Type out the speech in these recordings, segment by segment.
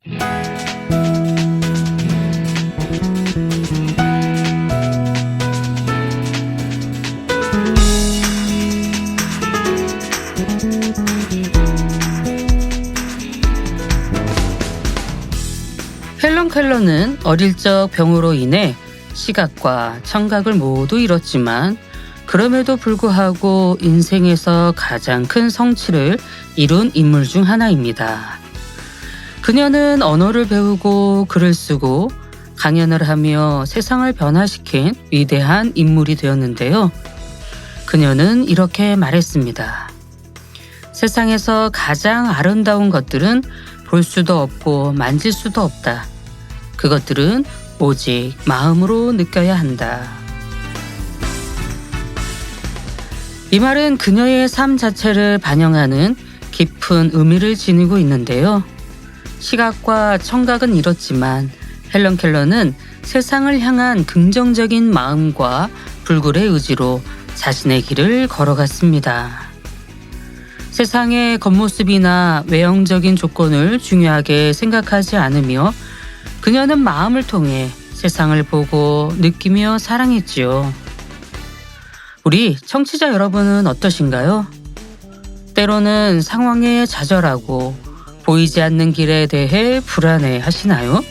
헬런 켈러는 어릴 적 병으로 인해 시각과 청각을 모두 잃었지만 그럼에도 불구하고 인생에서 가장 큰 성취를 이룬 인물 중 하나입니다. 그녀는 언어를 배우고 글을 쓰고 강연을 하며 세상을 변화시킨 위대한 인물이 되었는데요. 그녀는 이렇게 말했습니다. 세상에서 가장 아름다운 것들은 볼 수도 없고 만질 수도 없다. 그것들은 오직 마음으로 느껴야 한다. 이 말은 그녀의 삶 자체를 반영하는 깊은 의미를 지니고 있는데요. 시각과 청각은 잃었지만 헬런 켈러는 세상을 향한 긍정적인 마음과 불굴의 의지로 자신의 길을 걸어갔습니다. 세상의 겉모습이나 외형적인 조건을 중요하게 생각하지 않으며 그녀는 마음을 통해 세상을 보고 느끼며 사랑했지요. 우리 청취자 여러분은 어떠신가요? 때로는 상황에 좌절하고 보이지 않는 길에 대해 불안해 하시나요?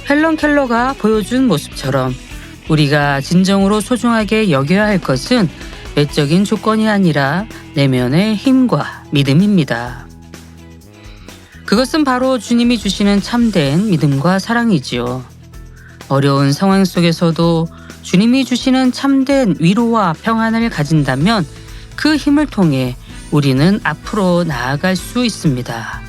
헬런 켈러가 보여준 모습처럼 우리가 진정으로 소중하게 여겨야 할 것은 외적인 조건이 아니라 내면의 힘과 믿음입니다. 그것은 바로 주님이 주시는 참된 믿음과 사랑이지요. 어려운 상황 속에서도 주님이 주시는 참된 위로와 평안을 가진다면 그 힘을 통해 우리는 앞으로 나아갈 수 있습니다.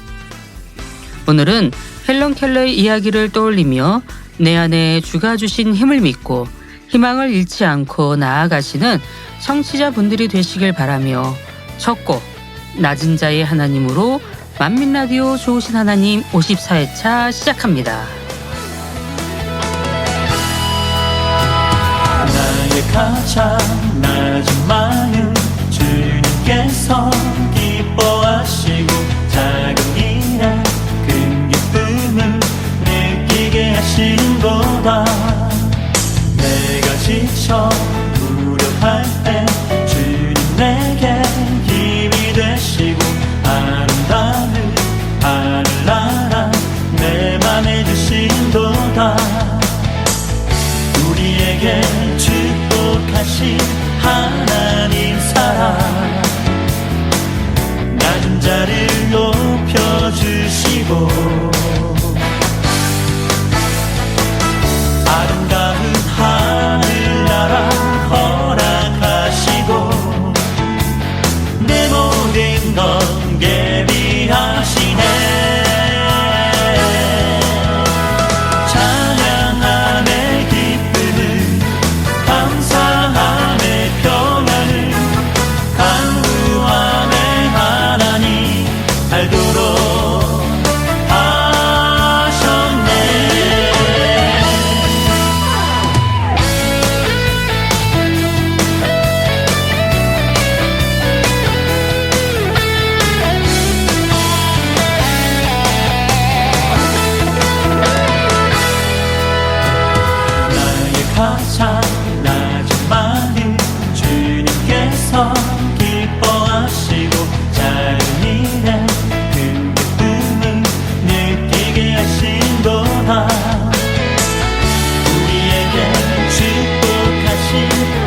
오늘은 헬런 켈러의 이야기를 떠올리며 내 안에 주가 주신 힘을 믿고 희망을 잃지 않고 나아가시는 청취자분들이 되시길 바라며 첫 곡 낮은 자의 하나님으로 만민라디오 좋으신 하나님 54회차 시작합니다. 나의 가장 낮은 마음 주님께서 기뻐하시고 작은 일에 큰 기쁨을 느끼게 하시는도다. 내가 지쳐 무력할 때 주님 내게 힘이 되시고 아름다운 하늘나라 내 맘에 주시는도다. 우리에게 축복하신 하나님 사랑 낮은 자를 높여주시고 아름다운 하늘나라 허락하시고 내 모든 건 예비하시네. 찬양함의 기쁨을 감사함의 평안을 간구함의 하나님 알도록 하셨네. 나의 가장 낮은 마음 주님께서 기뻐하시고 작은 일에 큰 기쁨을 느끼게 하신도다. 우리에게 축복하신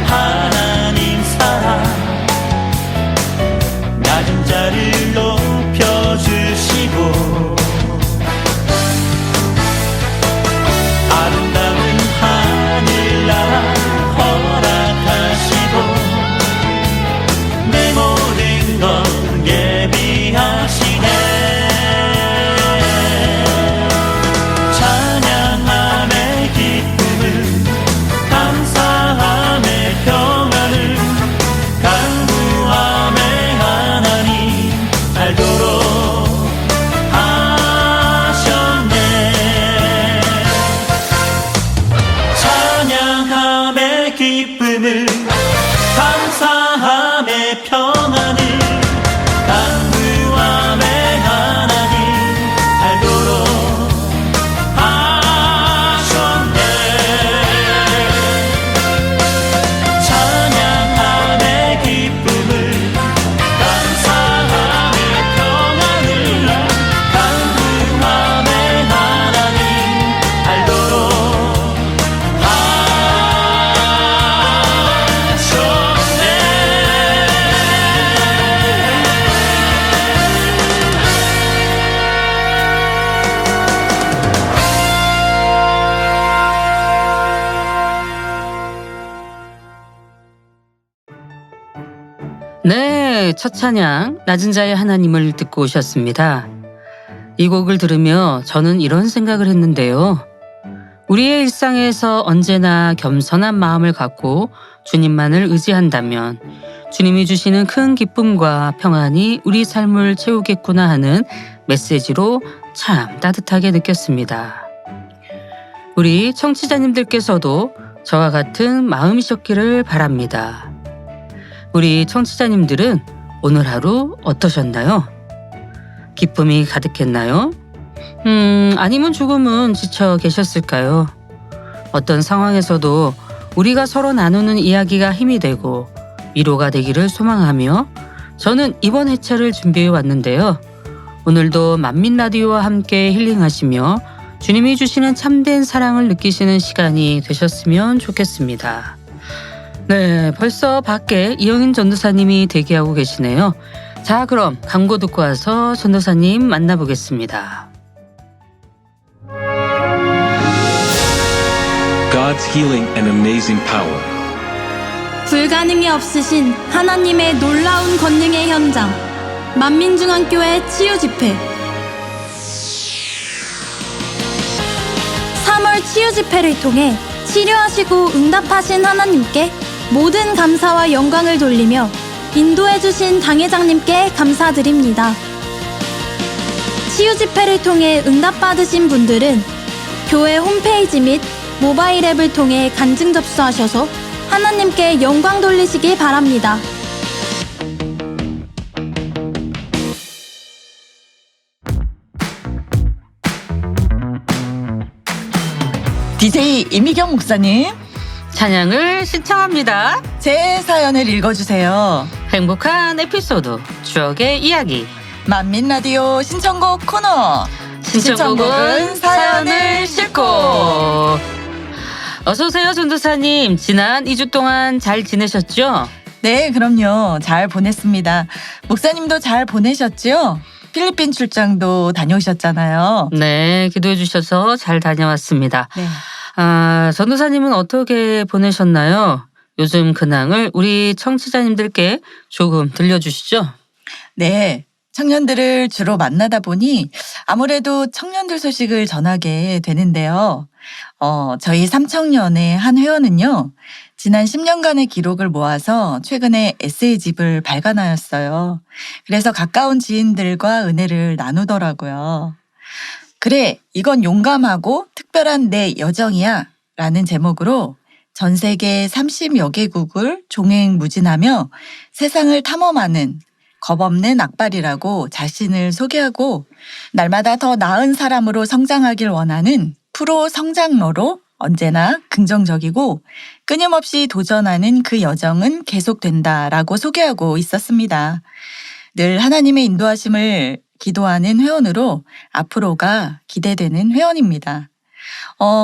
하나님 사랑 낮은 자를 높여주시고 아름다운 하늘나라 허락하시고 내 모든 건 예비하시네. 찬양 오늘의 첫 찬양 낮은 자의 하나님을 듣고 오셨습니다. 이 곡을 들으며 저는 이런 생각을 했는데요. 우리의 일상에서 언제나 겸손한 마음을 갖고 주님만을 의지한다면 주님이 주시는 큰 기쁨과 평안이 우리 삶을 채우겠구나 하는 메시지로 참 따뜻하게 느꼈습니다. 우리 청취자님들께서도 저와 같은 마음이셨기를 바랍니다. 우리 청취자님들은 오늘 하루 어떠셨나요? 기쁨이 가득했나요? 아니면 조금은 지쳐 계셨을까요? 어떤 상황에서도 우리가 서로 나누는 이야기가 힘이 되고 위로가 되기를 소망하며 저는 이번 회차를 준비해 왔는데요. 오늘도 만민라디오와 함께 힐링하시며 주님이 주시는 참된 사랑을 느끼시는 시간이 되셨으면 좋겠습니다. 네, 벌써 밖에 이영인 전도사님이 대기하고 계시네요. 자, 그럼 광고 듣고 와서 전도사님 만나보겠습니다. God's healing and amazing power. 불가능이 없으신 하나님의 놀라운 권능의 현장 만민중앙교회 치유집회 3월 치유집회를 통해 치료하시고 응답하신 하나님께 모든 감사와 영광을 돌리며 인도해주신 당회장님께 감사드립니다. 치유집회를 통해 응답받으신 분들은 교회 홈페이지 및 모바일 앱을 통해 간증 접수하셔서 하나님께 영광 돌리시기 바랍니다. DJ 이미경 목사님, 찬양을 신청합니다. 제 사연을 읽어주세요. 행복한 에피소드, 추억의 이야기. 만민라디오 신청곡 코너. 신청곡은 사연을 싣고. 어서오세요, 전도사님. 지난 2주 동안 잘 지내셨죠? 네, 그럼요. 잘 보냈습니다. 목사님도 잘 보내셨죠? 필리핀 출장도 다녀오셨잖아요. 네, 기도해 주셔서 잘 다녀왔습니다. 네. 전도사님은 어떻게 보내셨나요? 요즘 근황을 우리 청취자님들께 조금 들려주시죠. 네. 청년들을 주로 만나다 보니 아무래도 청년들 소식을 전하게 되는데요. 저희 삼청년의 한 회원은요, 지난 10년간의 기록을 모아서 최근에 에세이집을 발간하였어요. 그래서 가까운 지인들과 은혜를 나누더라고요. 그래, 이건 용감하고 특별한 내 여정이야 라는 제목으로 전 세계 30여 개국을 종횡무진하며 세상을 탐험하는 겁없는 악발이라고 자신을 소개하고 날마다 더 나은 사람으로 성장하길 원하는 프로 성장러로 언제나 긍정적이고 끊임없이 도전하는 그 여정은 계속된다라고 소개하고 있었습니다. 늘 하나님의 인도하심을 기도하는 회원으로 앞으로가 기대되는 회원입니다.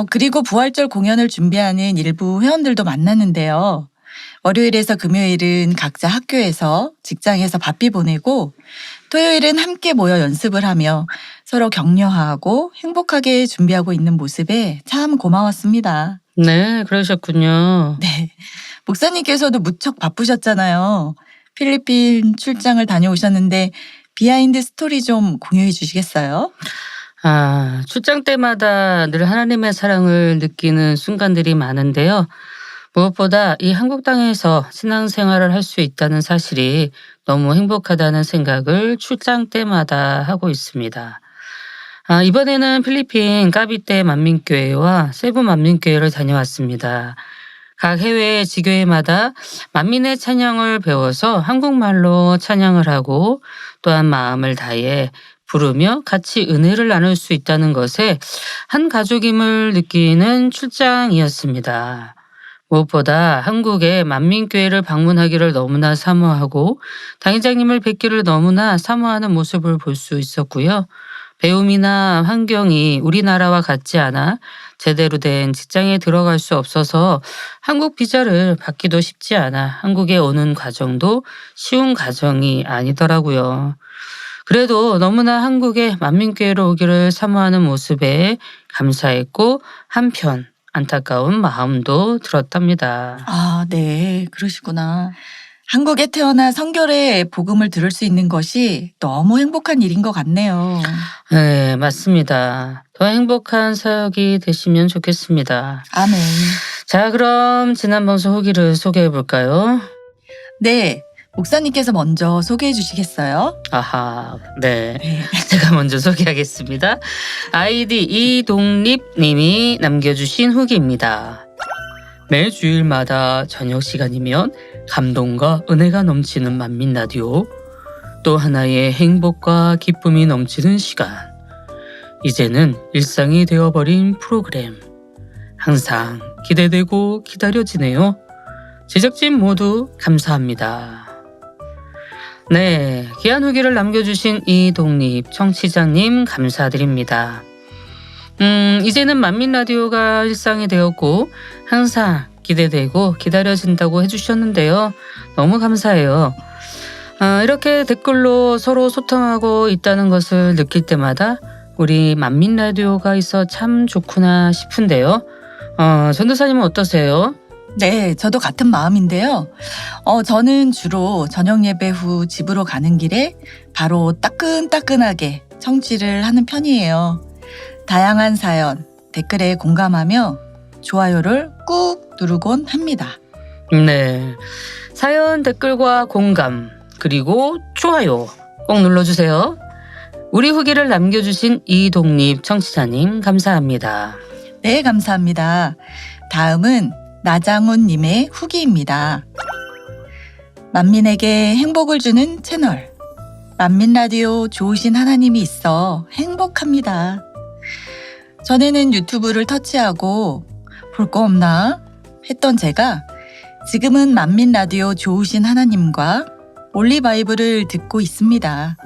그리고 부활절 공연을 준비하는 일부 회원들도 만났는데요. 월요일에서 금요일은 각자 학교에서 직장에서 바삐 보내고 토요일은 함께 모여 연습을 하며 서로 격려하고 행복하게 준비하고 있는 모습에 참 고마웠습니다. 네, 그러셨군요. 네. 목사님께서도 무척 바쁘셨잖아요. 필리핀 출장을 다녀오셨는데 비하인드 스토리 좀 공유해 주시겠어요? 출장 때마다 늘 하나님의 사랑을 느끼는 순간들이 많은데요. 무엇보다 이 한국 땅에서 신앙생활을 할 수 있다는 사실이 너무 행복하다는 생각을 출장 때마다 하고 있습니다. 이번에는 필리핀 까비떼 만민교회와 세부 만민교회를 다녀왔습니다. 각 해외 지교회마다 만민의 찬양을 배워서 한국말로 찬양을 하고 또한 마음을 다해 부르며 같이 은혜를 나눌 수 있다는 것에 한 가족임을 느끼는 출장이었습니다. 무엇보다 한국의 만민교회를 방문하기를 너무나 사모하고 당회장님을 뵙기를 너무나 사모하는 모습을 볼 수 있었고요. 배움이나 환경이 우리나라와 같지 않아 제대로 된 직장에 들어갈 수 없어서 한국 비자를 받기도 쉽지 않아 한국에 오는 과정도 쉬운 과정이 아니더라고요. 그래도 너무나 한국의 만민교회로 오기를 사모하는 모습에 감사했고 한편 안타까운 마음도 들었답니다. 네, 그러시구나. 한국에 태어나 성결의 복음을 들을 수 있는 것이 너무 행복한 일인 것 같네요. 네, 맞습니다. 더 행복한 사역이 되시면 좋겠습니다. 아멘. 자, 그럼 지난 방송 후기를 소개해 볼까요? 네, 목사님께서 먼저 소개해 주시겠어요? 아하, 네. 네. 제가 먼저 소개하겠습니다. 아이디 이동립님이 남겨주신 후기입니다. 매 주일마다 저녁 시간이면 감동과 은혜가 넘치는 만민라디오, 또 하나의 행복과 기쁨이 넘치는 시간. 이제는 일상이 되어버린 프로그램. 항상 기대되고 기다려지네요. 제작진 모두 감사합니다. 네, 귀한 후기를 남겨주신 이동립 청취자님 감사드립니다. 이제는 만민라디오가 일상이 되었고 항상 기대되고 기다려진다고 해주셨는데요. 너무 감사해요. 이렇게 댓글로 서로 소통하고 있다는 것을 느낄 때마다 우리 만민라디오가 있어 참 좋구나 싶은데요. 전도사님은 어떠세요? 네, 저도 같은 마음인데요. 저는 주로 저녁 예배 후 집으로 가는 길에 바로 따끈따끈하게 청취를 하는 편이에요. 다양한 사연, 댓글에 공감하며 좋아요를 꾹 누르곤 합니다. 네, 사연 댓글과 공감 그리고 좋아요 꼭 눌러주세요. 우리 후기를 남겨주신 이동립 청취자님 감사합니다. 네, 감사합니다. 다음은 나장훈님의 후기입니다. 만민에게 행복을 주는 채널. 만민라디오 좋으신 하나님이 있어 행복합니다. 전에는 유튜브를 터치하고 볼 거 없나 했던 제가 지금은 만민라디오 좋으신 하나님과 올리바이브를 듣고 있습니다.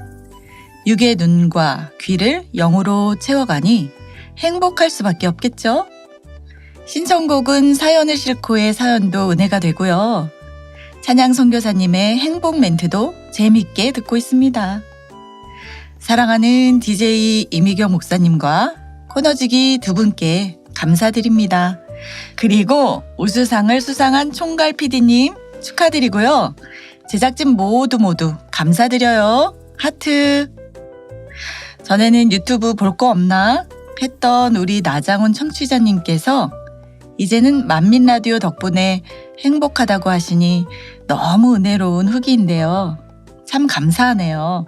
육의 눈과 귀를 영으로 채워가니 행복할 수밖에 없겠죠? 신청곡은 사연을 싣고의 사연도 은혜가 되고요. 찬양 선교사님의 행복 멘트도 재밌게 듣고 있습니다. 사랑하는 DJ 이미경 목사님과 코너지기 두 분께 감사드립니다. 그리고 우수상을 수상한 총괄 PD님 축하드리고요. 제작진 모두 감사드려요. 하트. 전에는 유튜브 볼 거 없나 했던 우리 나장훈 청취자님께서 이제는 만민라디오 덕분에 행복하다고 하시니 너무 은혜로운 후기인데요. 참 감사하네요.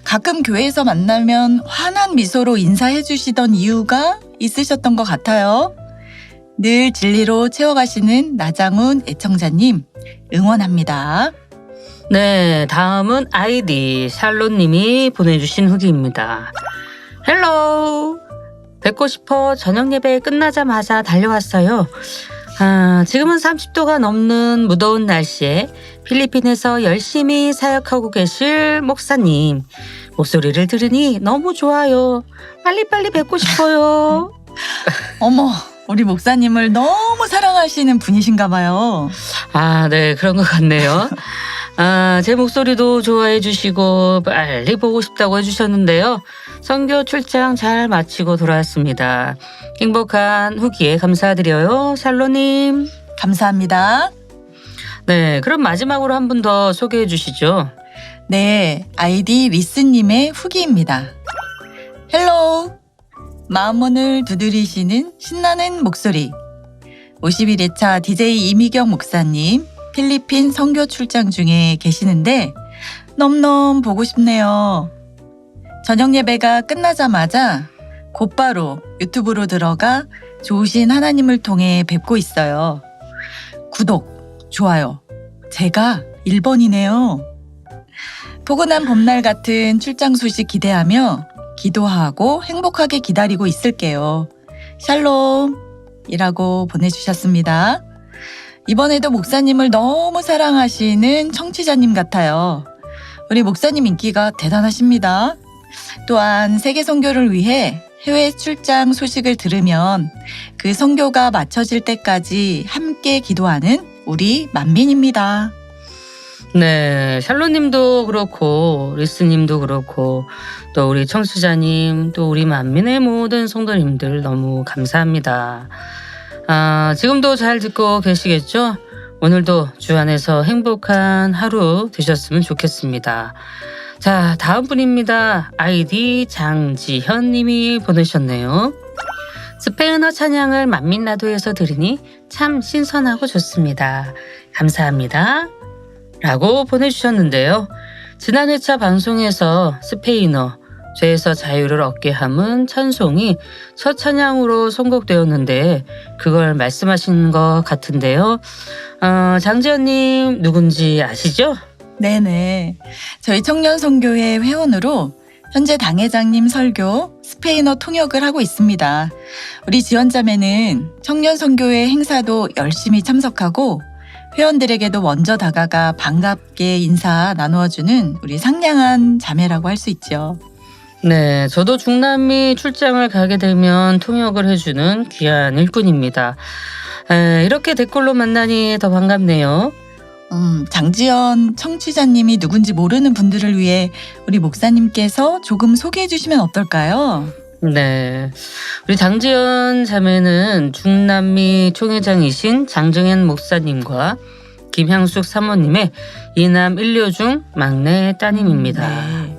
가끔 교회에서 만나면 환한 미소로 인사해 주시던 이유가 있으셨던 것 같아요. 늘 진리로 채워가시는 나장훈 애청자님 응원합니다. 네, 다음은 아이디 샬롯님이 보내주신 후기입니다. 헬로우! 뵙고 싶어 저녁 예배 끝나자마자 달려왔어요. 지금은 30도가 넘는 무더운 날씨에 필리핀에서 열심히 사역하고 계실 목사님 목소리를 들으니 너무 좋아요. 빨리빨리 뵙고 싶어요. 어머, 우리 목사님을 너무 사랑하시는 분이신가 봐요. 네, 그런 것 같네요. 제 목소리도 좋아해 주시고 빨리 보고 싶다고 해주셨는데요. 선교 출장 잘 마치고 돌아왔습니다. 행복한 후기에 감사드려요. 샬로님. 감사합니다. 네, 그럼 마지막으로 한 분 더 소개해 주시죠. 네, 아이디 리스님의 후기입니다. 헬로우! 마음문을 두드리시는 신나는 목소리. 51회차 DJ 이미경 목사님 필리핀 선교 출장 중에 계시는데 넘넘 보고 싶네요. 저녁 예배가 끝나자마자 곧바로 유튜브로 들어가 좋으신 하나님을 통해 뵙고 있어요. 구독, 좋아요. 제가 1번이네요. 포근한 봄날 같은 출장 소식 기대하며 기도하고 행복하게 기다리고 있을게요. 샬롬! 이라고 보내주셨습니다. 이번에도 목사님을 너무 사랑하시는 청취자님 같아요. 우리 목사님 인기가 대단하십니다. 또한 세계 선교를 위해 해외 출장 소식을 들으면 그 선교가 마쳐질 때까지 함께 기도하는 우리 만민입니다. 네, 샬로님도 그렇고 리스님도 그렇고 또 우리 청취자님 또 우리 만민의 모든 성도님들 너무 감사합니다. 지금도 잘 듣고 계시겠죠? 오늘도 주 안에서 행복한 하루 되셨으면 좋겠습니다. 자, 다음 분입니다. 아이디 장지현 님이 보내셨네요. 스페인어 찬양을 만민라도에서 들으니 참 신선하고 좋습니다. 감사합니다. 라고 보내주셨는데요. 지난 회차 방송에서 스페인어 죄에서 자유를 얻게 함은 찬송이 첫 찬양으로 선곡되었는데 그걸 말씀하신 것 같은데요. 장지현님 누군지 아시죠? 네네. 저희 청년선교회 회원으로 현재 당회장님 설교 스페인어 통역을 하고 있습니다. 우리 지원자매는 청년선교회 행사도 열심히 참석하고 회원들에게도 먼저 다가가 반갑게 인사 나누어주는 우리 상냥한 자매라고 할 수 있죠. 네, 저도 중남미 출장을 가게 되면 통역을 해주는 귀한 일꾼입니다. 이렇게 댓글로 만나니 더 반갑네요. 장지연 청취자님이 누군지 모르는 분들을 위해 우리 목사님께서 조금 소개해 주시면 어떨까요? 네, 우리 장지연 자매는 중남미 총회장이신 장정현 목사님과 김향숙 사모님의 이남 1녀 중 막내 따님입니다. 네.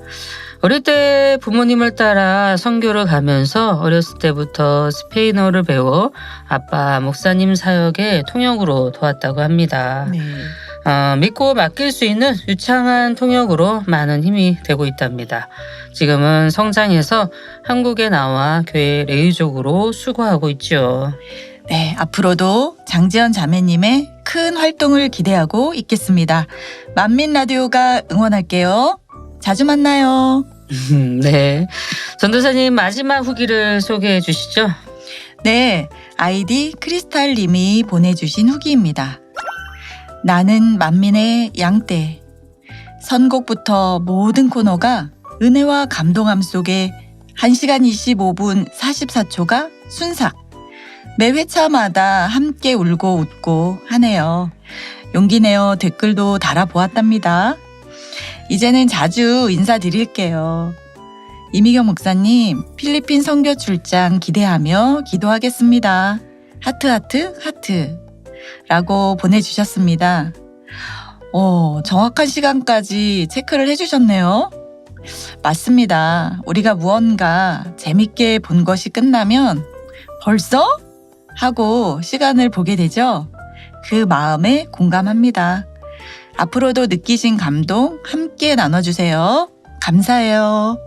어릴 때 부모님을 따라 선교를 가면서 어렸을 때부터 스페인어를 배워 아빠 목사님 사역에 통역으로 도왔다고 합니다. 네. 믿고 맡길 수 있는 유창한 통역으로 많은 힘이 되고 있답니다. 지금은 성장해서 한국에 나와 교회 레이족으로 수고하고 있죠. 네, 앞으로도 장지연 자매님의 큰 활동을 기대하고 있겠습니다. 만민 라디오가 응원할게요. 자주 만나요. 네, 전도사님 마지막 후기를 소개해 주시죠. 네, 아이디 크리스탈님이 보내주신 후기입니다. 나는 만민의 양떼. 선곡부터 모든 코너가 은혜와 감동함 속에 1시간 25분 44초가 순삭. 매 회차마다 함께 울고 웃고 하네요. 용기 내어 댓글도 달아보았답니다. 이제는 자주 인사드릴게요. 이미경 목사님, 필리핀 선교 출장 기대하며 기도하겠습니다. 하트 하트 하트 라고 보내주셨습니다. 정확한 시간까지 체크를 해주셨네요. 맞습니다. 우리가 무언가 재밌게 본 것이 끝나면 벌써? 하고 시간을 보게 되죠. 그 마음에 공감합니다. 앞으로도 느끼신 감동 함께 나눠주세요. 감사해요.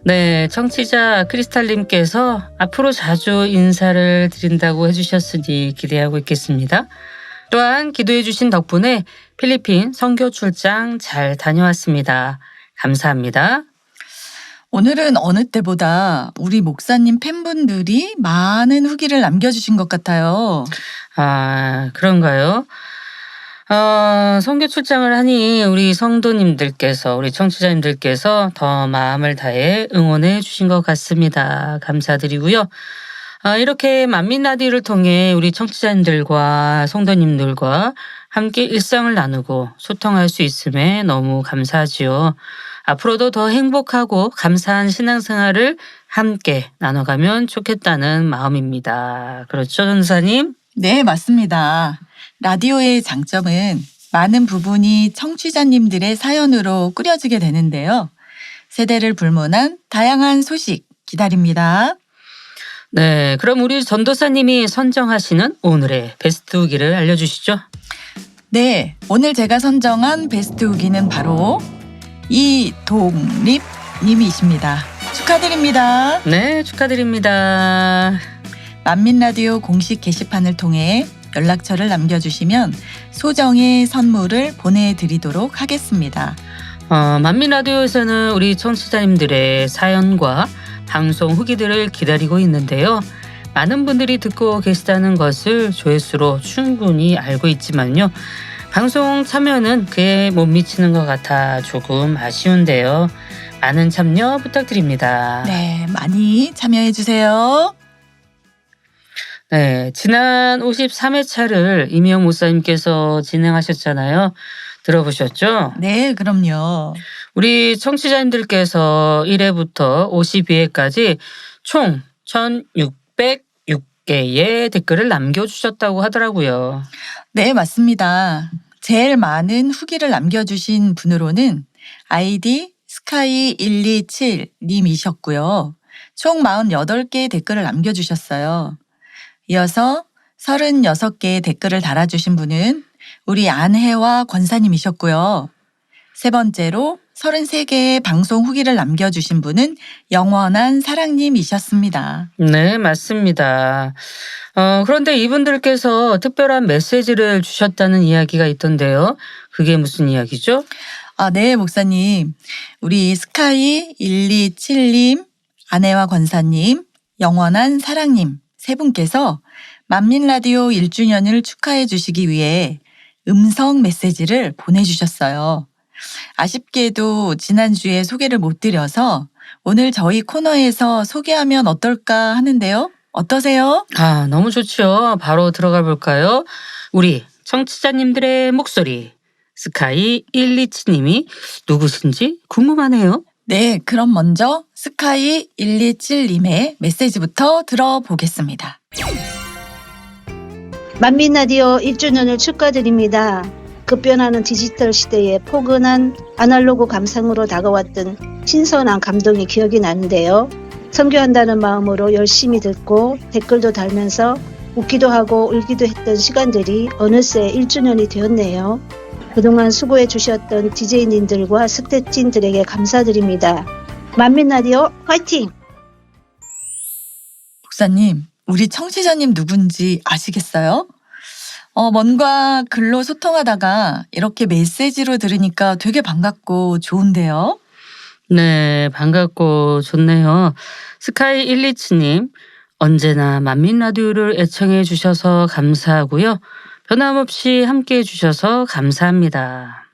네, 청취자 크리스탈님께서 앞으로 자주 인사를 드린다고 해주셨으니 기대하고 있겠습니다. 또한 기도해주신 덕분에 필리핀 선교 출장 잘 다녀왔습니다. 감사합니다. 오늘은 어느 때보다 우리 목사님 팬분들이 많은 후기를 남겨주신 것 같아요. 그런가요? 선교 출장을 하니 우리 성도님들께서, 우리 청취자님들께서 더 마음을 다해 응원해 주신 것 같습니다. 감사드리고요. 이렇게 만민라디오를 통해 우리 청취자님들과 성도님들과 함께 일상을 나누고 소통할 수 있음에 너무 감사하지요. 앞으로도 더 행복하고 감사한 신앙생활을 함께 나눠가면 좋겠다는 마음입니다. 그렇죠, 전사님? 네, 맞습니다. 라디오의 장점은 많은 부분이 청취자님들의 사연으로 꾸려지게 되는데요. 세대를 불문한 다양한 소식 기다립니다. 네, 그럼 우리 전도사님이 선정하시는 오늘의 베스트 후기를 알려주시죠. 네, 오늘 제가 선정한 베스트 후기는 바로 이동립 님이십니다. 축하드립니다. 네, 축하드립니다. 만민라디오 공식 게시판을 통해 연락처를 남겨주시면 소정의 선물을 보내드리도록 하겠습니다. 만민라디오에서는 우리 청취자님들의 사연과 방송 후기들을 기다리고 있는데요. 많은 분들이 듣고 계시다는 것을 조회수로 충분히 알고 있지만요. 방송 참여는 그에 못 미치는 것 같아 조금 아쉬운데요. 많은 참여 부탁드립니다. 네, 많이 참여해주세요. 네, 지난 53회차를 이미영 목사님께서 진행하셨잖아요. 들어보셨죠? 네, 그럼요. 우리 청취자님들께서 1회부터 52회까지 총 1606 개의 댓글을 남겨주셨다고 하더라고요. 네, 맞습니다. 제일 많은 후기를 남겨주신 분으로는 아이디 스카이127님이셨고요. 총 48개의 댓글을 남겨주셨어요. 이어서 36개의 댓글을 달아주신 분은 우리 안혜와 권사님이셨고요. 세 번째로 33개의 방송 후기를 남겨주신 분은 영원한 사랑님이셨습니다. 네, 맞습니다. 그런데 이분들께서 특별한 메시지를 주셨다는 이야기가 있던데요. 그게 무슨 이야기죠? 네, 목사님. 우리 스카이127님, 아내와 권사님, 영원한 사랑님 세 분께서 만민라디오 1주년을 축하해 주시기 위해 음성 메시지를 보내주셨어요. 아쉽게도 지난주에 소개를 못 드려서 오늘 저희 코너에서 소개하면 어떨까 하는데요. 어떠세요? 너무 좋죠. 바로 들어가 볼까요? 우리 청취자님들의 목소리. 스카이 127님이 누구신지 궁금하네요. 네, 그럼 먼저 스카이127님의 메시지부터 들어보겠습니다. 만민라디오 1주년을 축하드립니다. 급변하는 디지털 시대에 포근한 아날로그 감상으로 다가왔던 신선한 감동이 기억이 나는데요. 선교한다는 마음으로 열심히 듣고 댓글도 달면서 웃기도 하고 울기도 했던 시간들이 어느새 1주년이 되었네요. 그동안 수고해 주셨던 DJ님들과 스태프진들에게 감사드립니다. 만민라디오 화이팅! 목사님, 우리 청취자님 누군지 아시겠어요? 뭔가 글로 소통하다가 이렇게 메시지로 들으니까 되게 반갑고 좋은데요. 네, 반갑고 좋네요. 스카이 127님, 언제나 만민라디오를 애청해 주셔서 감사하고요. 변함없이 함께 해주셔서 감사합니다.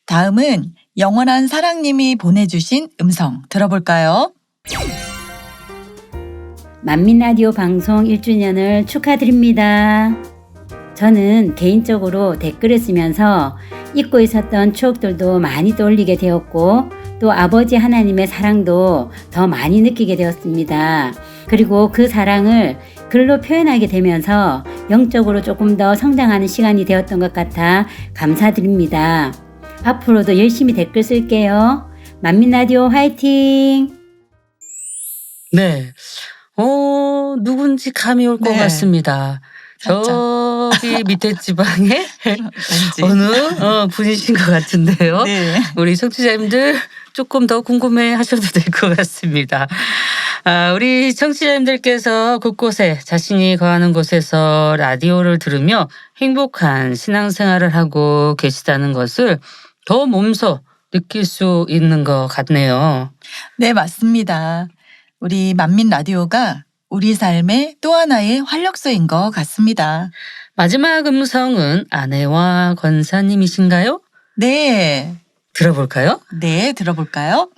다음은 영원한 사랑님이 보내주신 음성 들어볼까요? 만민라디오 방송 1주년을 축하드립니다. 저는 개인적으로 댓글을 쓰면서 잊고 있었던 추억들도 많이 떠올리게 되었고 또 아버지 하나님의 사랑도 더 많이 느끼게 되었습니다. 그리고 그 사랑을 글로 표현하게 되면서 영적으로 조금 더 성장하는 시간이 되었던 것 같아 감사드립니다. 앞으로도 열심히 댓글 쓸게요. 만민라디오 화이팅! 네, 누군지 감이 올 것 네. 같습니다. 살짝. 저기 밑에 지방에 왠지. 어느 분이신 것 같은데요. 네. 우리 청취자님들 조금 더 궁금해 하셔도 될 것 같습니다. 우리 청취자님들께서 곳곳에 자신이 거하는 곳에서 라디오를 들으며 행복한 신앙생활을 하고 계시다는 것을 더 몸소 느낄 수 있는 것 같네요. 네, 맞습니다. 우리 만민 라디오가 우리 삶의 또 하나의 활력소인 것 같습니다. 마지막 음성은 아내와 권사님이신가요? 네. 들어볼까요? 네, 들어볼까요?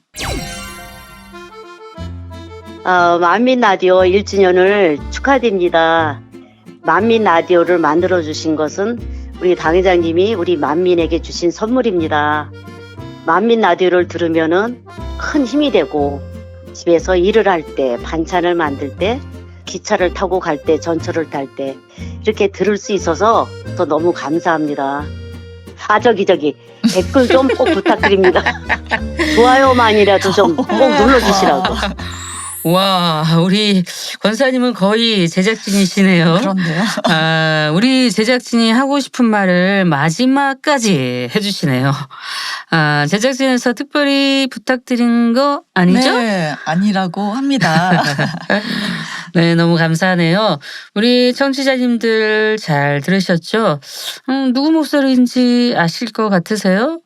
만민라디오 1주년을 축하드립니다. 만민라디오를 만들어주신 것은 우리 당회장님이 우리 만민에게 주신 선물입니다. 만민라디오를 들으면은 큰 힘이 되고 집에서 일을 할 때, 반찬을 만들 때, 기차를 타고 갈 때, 전철을 탈 때 이렇게 들을 수 있어서 또 너무 감사합니다. 저기 댓글 좀 꼭 부탁드립니다. 좋아요만이라도 좀 꼭 눌러주시라고. 와, 우리 권사님은 거의 제작진이시네요. 그런데요. 우리 제작진이 하고 싶은 말을 마지막까지 해주시네요. 제작진에서 특별히 부탁드린 거 아니죠? 네, 아니라고 합니다. 네, 너무 감사하네요. 우리 청취자님들 잘 들으셨죠? 누구 목소리인지 아실 것 같으세요?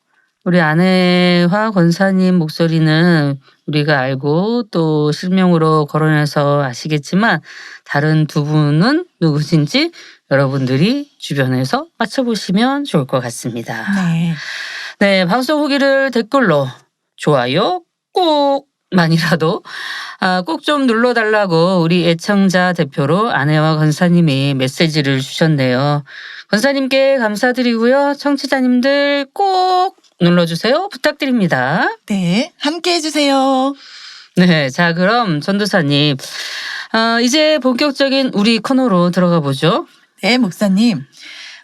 우리 아내와 권사님 목소리는 우리가 알고 또 실명으로 거론해서 아시겠지만 다른 두 분은 누구신지 여러분들이 주변에서 맞춰보시면 좋을 것 같습니다. 네. 네, 방송 후기를 댓글로 좋아요 꼭만이라도 꼭 좀 눌러달라고 우리 애청자 대표로 아내와 권사님이 메시지를 주셨네요. 권사님께 감사드리고요. 청취자님들 꼭 눌러주세요. 부탁드립니다. 네, 함께 해주세요. 네, 자 그럼 전도사님 이제 본격적인 우리 코너로 들어가 보죠. 네, 목사님.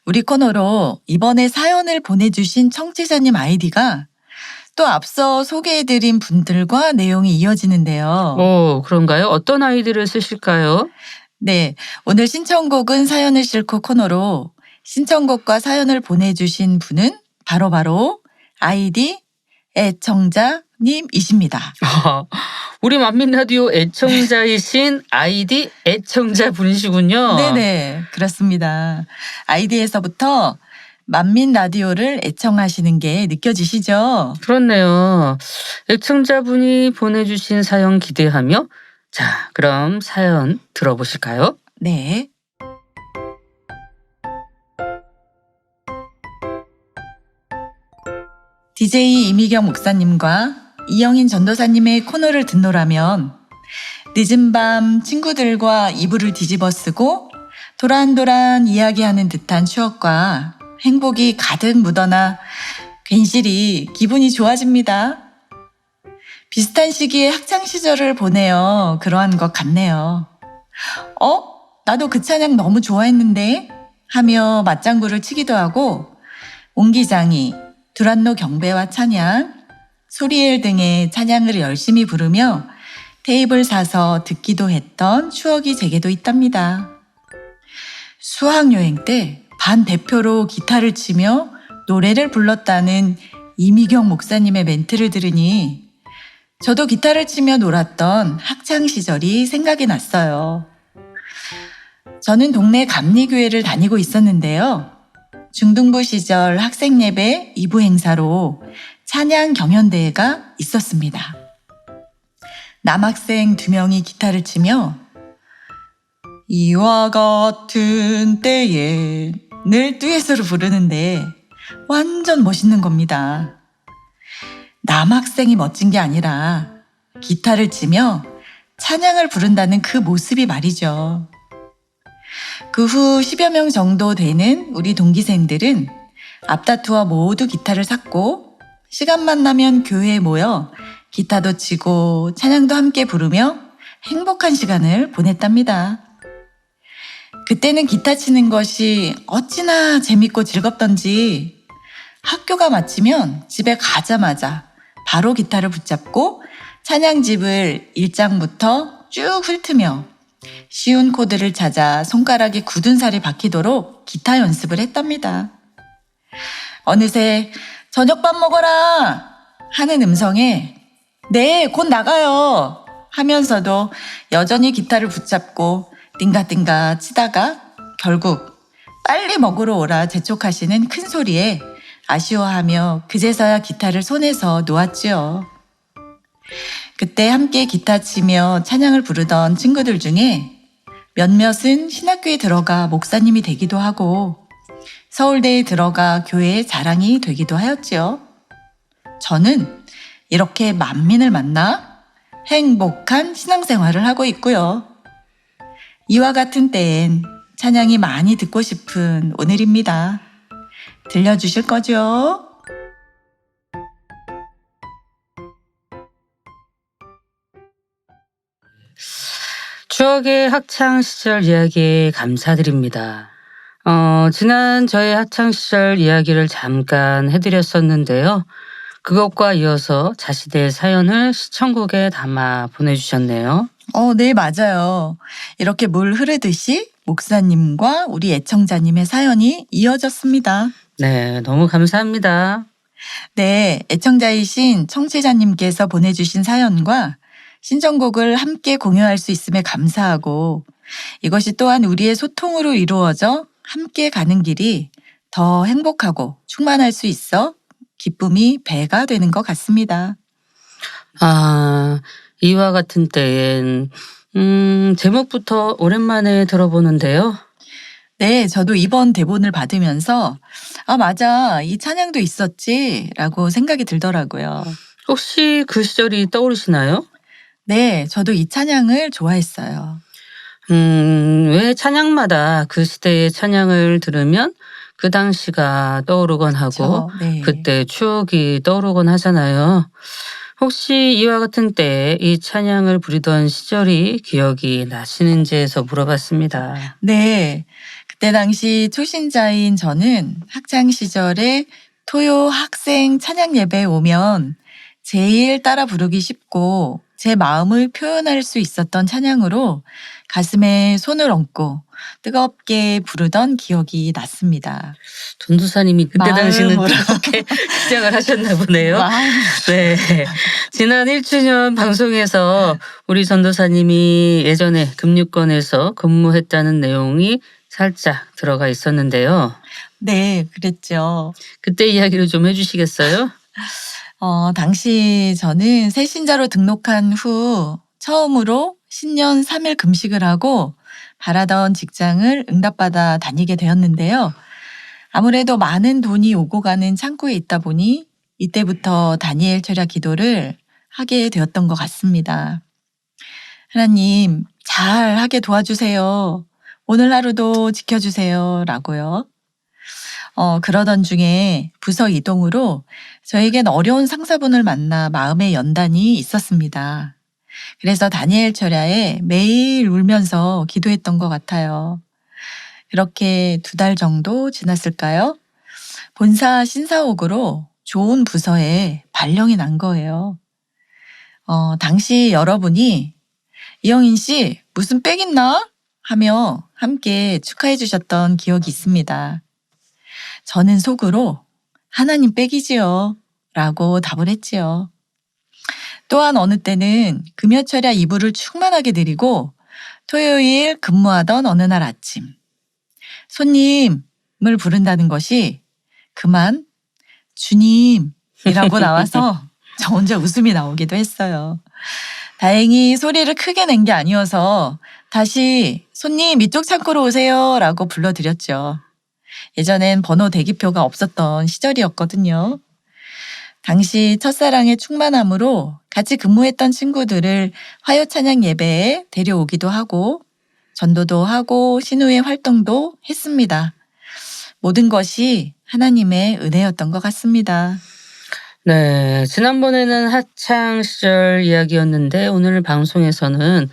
우리 코너로 이번에 사연을 보내주신 청취자님 아이디가 또 앞서 소개해드린 분들과 내용이 이어지는데요. 그런가요? 어떤 아이디를 쓰실까요? 네, 오늘 신청곡은 사연을 싣고 코너로 신청곡과 사연을 보내주신 분은 바로 아이디 애청자님이십니다. 우리 만민라디오 애청자이신 아이디 애청자분이시군요. 네네, 그렇습니다. 아이디에서부터 만민라디오를 애청하시는 게 느껴지시죠? 그렇네요. 애청자분이 보내주신 사연 기대하며 자, 그럼 사연 들어보실까요? 네. DJ 이미경 목사님과 이영인 전도사님의 코너를 듣노라면 늦은 밤 친구들과 이불을 뒤집어 쓰고 도란도란 이야기하는 듯한 추억과 행복이 가득 묻어나 괜시리 기분이 좋아집니다. 비슷한 시기에 학창 시절을 보내어 그러한 것 같네요. 나도 그 찬양 너무 좋아했는데 하며 맞장구를 치기도 하고 옹기장이, 두란노 경배와 찬양, 소리엘 등의 찬양을 열심히 부르며 테이블 사서 듣기도 했던 추억이 제게도 있답니다. 수학여행 때 반 대표로 기타를 치며 노래를 불렀다는 이미경 목사님의 멘트를 들으니 저도 기타를 치며 놀았던 학창 시절이 생각이 났어요. 저는 동네 감리교회를 다니고 있었는데요. 중등부 시절 학생예배 2부 행사로 찬양 경연대회가 있었습니다. 남학생 2명이 기타를 치며 이와 같은 때에 늘 듀엣으로 부르는데 완전 멋있는 겁니다. 남학생이 멋진 게 아니라 기타를 치며 찬양을 부른다는 그 모습이 말이죠. 그 후 10여 명 정도 되는 우리 동기생들은 앞다투어 모두 기타를 샀고 시간만 나면 교회에 모여 기타도 치고 찬양도 함께 부르며 행복한 시간을 보냈답니다. 그때는 기타 치는 것이 어찌나 재밌고 즐겁던지 학교가 마치면 집에 가자마자 바로 기타를 붙잡고 찬양집을 1장부터 쭉 훑으며 쉬운 코드를 찾아 손가락에 굳은 살이 박히도록 기타 연습을 했답니다. 어느새 저녁밥 먹어라 하는 음성에 네, 곧 나가요 하면서도 여전히 기타를 붙잡고 띵가띵가 치다가 결국 빨리 먹으러 오라 재촉하시는 큰 소리에 아쉬워하며 그제서야 기타를 손에서 놓았지요. 그때 함께 기타 치며 찬양을 부르던 친구들 중에 몇몇은 신학교에 들어가 목사님이 되기도 하고 서울대에 들어가 교회의 자랑이 되기도 하였지요. 저는 이렇게 만민을 만나 행복한 신앙생활을 하고 있고요. 이와 같은 때엔 찬양이 많이 듣고 싶은 오늘입니다. 들려주실 거죠? 추억의 학창 시절 이야기 감사드립니다. 지난 저의 학창 시절 이야기를 잠깐 해드렸었는데요. 그것과 이어서 자신의 사연을 시청곡에 담아 보내주셨네요. 네, 맞아요. 이렇게 물 흐르듯이 목사님과 우리 애청자님의 사연이 이어졌습니다. 네, 너무 감사합니다. 네, 애청자이신 청취자님께서 보내주신 사연과 신청곡을 함께 공유할 수 있음에 감사하고 이것이 또한 우리의 소통으로 이루어져 함께 가는 길이 더 행복하고 충만할 수 있어 기쁨이 배가 되는 것 같습니다. 이와 같은 때엔 제목부터 오랜만에 들어보는데요. 네, 저도 이번 대본을 받으면서 맞아, 이 찬양도 있었지 라고 생각이 들더라고요. 혹시 그 시절이 떠오르시나요? 네, 저도 이 찬양을 좋아했어요. 왜 찬양마다 그 시대의 찬양을 들으면 그 당시가 떠오르곤 하고 네. 그때 추억이 떠오르곤 하잖아요. 혹시 이와 같은 때에 이 찬양을 부르던 시절이 기억이 나시는지 해서 물어봤습니다. 네. 그때 당시 초신자인 저는 학창 시절에 토요 학생 찬양 예배에 오면 제일 따라 부르기 쉽고 제 마음을 표현할 수 있었던 찬양으로 가슴에 손을 얹고 뜨겁게 부르던 기억이 났습니다. 전도사님이 그때 당시는 마음으로. 그렇게 시작을 하셨나 보네요. 마음으로. 네. 지난 1주년 방송에서 우리 전도사님이 예전에 금융권에서 근무했다는 내용이 살짝 들어가 있었는데요. 네, 그랬죠. 그때 이야기를 좀 해주시겠어요? 당시 저는 새신자로 등록한 후 처음으로 신년 3일 금식을 하고 바라던 직장을 응답받아 다니게 되었는데요. 아무래도 많은 돈이 오고 가는 창구에 있다 보니 이때부터 다니엘 철야 기도를 하게 되었던 것 같습니다. 하나님, 잘 하게 도와주세요. 오늘 하루도 지켜주세요. 라고요. 그러던 중에 부서 이동으로 저에겐 어려운 상사분을 만나 마음의 연단이 있었습니다. 그래서 다니엘 철야에 매일 울면서 기도했던 것 같아요. 그렇게 2달 정도 지났을까요? 본사 신사옥으로 좋은 부서에 발령이 난 거예요. 당시 여러분이 이영인 씨 무슨 빽 있나? 하며 함께 축하해 주셨던 기억이 있습니다. 저는 속으로 하나님 빽이지요 라고 답을 했지요. 또한 어느 때는 금요철야 이불을 충만하게 드리고 토요일 근무하던 어느 날 아침 손님을 부른다는 것이 그만 주님이라고 나와서 저 혼자 웃음이 나오기도 했어요. 다행히 소리를 크게 낸 게 아니어서 다시 손님 이쪽 창고로 오세요 라고 불러드렸죠. 예전엔 번호 대기표가 없었던 시절이었거든요. 당시 첫사랑의 충만함으로 같이 근무했던 친구들을 화요 찬양 예배에 데려오기도 하고 전도도 하고 신우의 활동도 했습니다. 모든 것이 하나님의 은혜였던 것 같습니다. 네, 지난번에는 학창 시절 이야기였는데 오늘 방송에서는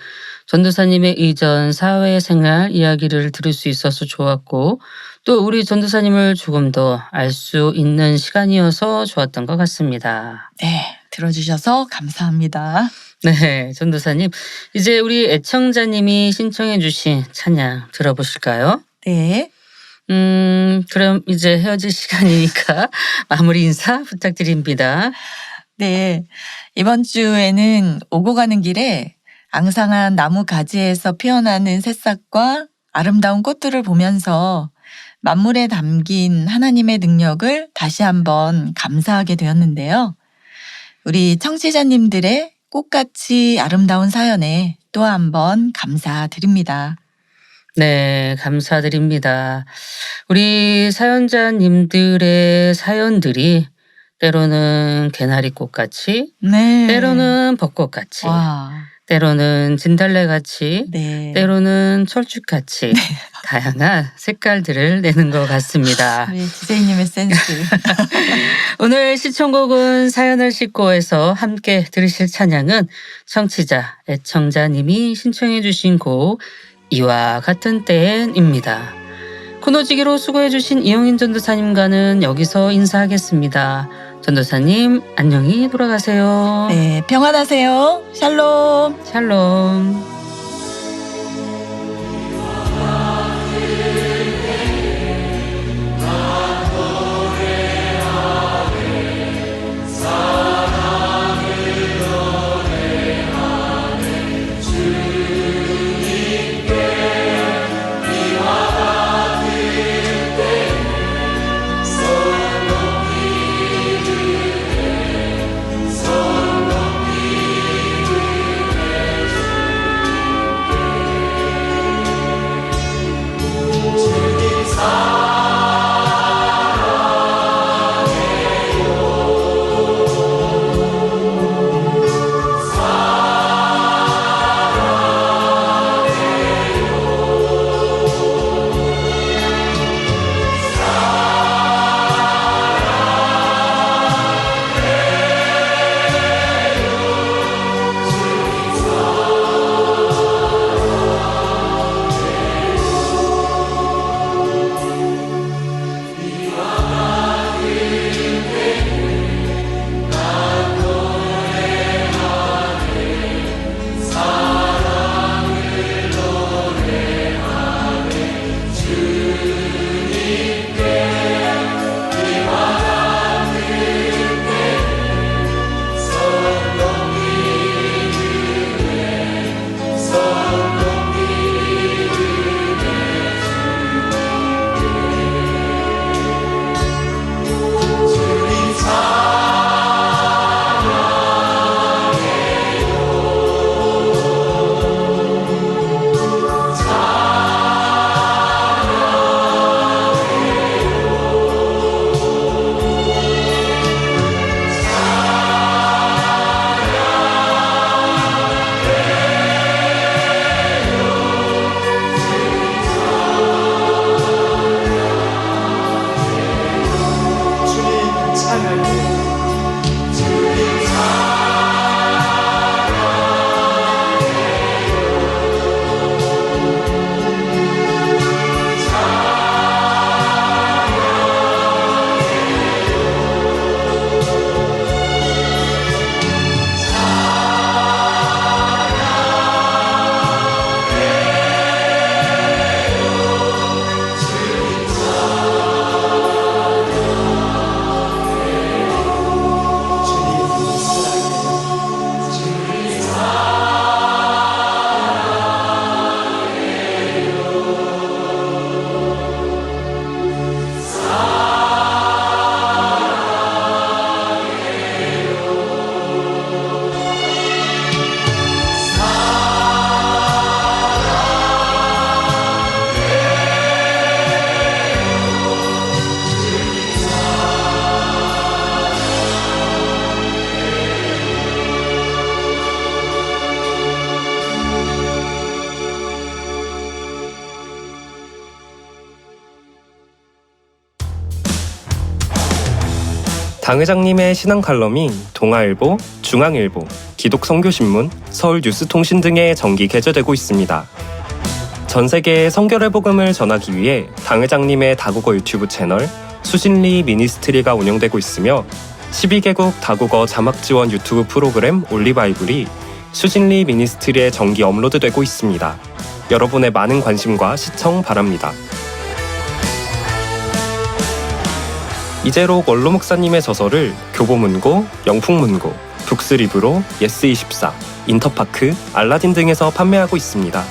전도사님의 이전 사회생활 이야기를 들을 수 있어서 좋았고 또 우리 전도사님을 조금 더 알 수 있는 시간이어서 좋았던 것 같습니다. 네, 들어주셔서 감사합니다. 네, 전도사님. 이제 우리 애청자님이 신청해 주신 찬양 들어보실까요? 네. 그럼 이제 헤어질 시간이니까 마무리 인사 부탁드립니다. 네. 이번 주에는 오고 가는 길에 앙상한 나무 가지에서 피어나는 새싹과 아름다운 꽃들을 보면서 만물에 담긴 하나님의 능력을 다시 한번 감사하게 되었는데요. 우리 청취자님들의 꽃같이 아름다운 사연에 또 한번 감사드립니다. 네, 감사드립니다. 우리 사연자님들의 사연들이 때로는 개나리꽃같이, 네. 때로는 벚꽃같이, 와. 때로는 진달래같이, 네. 때로는 철쭉같이 다양한 색깔들을 내는 것 같습니다. 우리 지세희님의 센스. 오늘 시청곡은 사연을 싣고에서 함께 들으실 찬양은 청취자, 애청자님이 신청해 주신 곡 이와 같은 때엔입니다. 코너지기로 수고해 주신 이영인 전도사님과는 여기서 인사하겠습니다. 전도사님 안녕히 돌아가세요. 네, 평안하세요. 샬롬. 샬롬. 당 회장님의 신앙 칼럼이 동아일보, 중앙일보, 기독선교신문, 서울뉴스통신 등에 정기 게재되고 있습니다. 전 세계에 성결의 복음을 전하기 위해 당 회장님의 다국어 유튜브 채널 수진리 미니스트리가 운영되고 있으며 12개국 다국어 자막 지원 유튜브 프로그램 올리바이블이 수진리 미니스트리에 정기 업로드되고 있습니다. 여러분의 많은 관심과 시청 바랍니다. 이재록 원로 목사님의 저서를 교보문고, 영풍문고, 북스리브로, 예스24, 인터파크, 알라딘 등에서 판매하고 있습니다.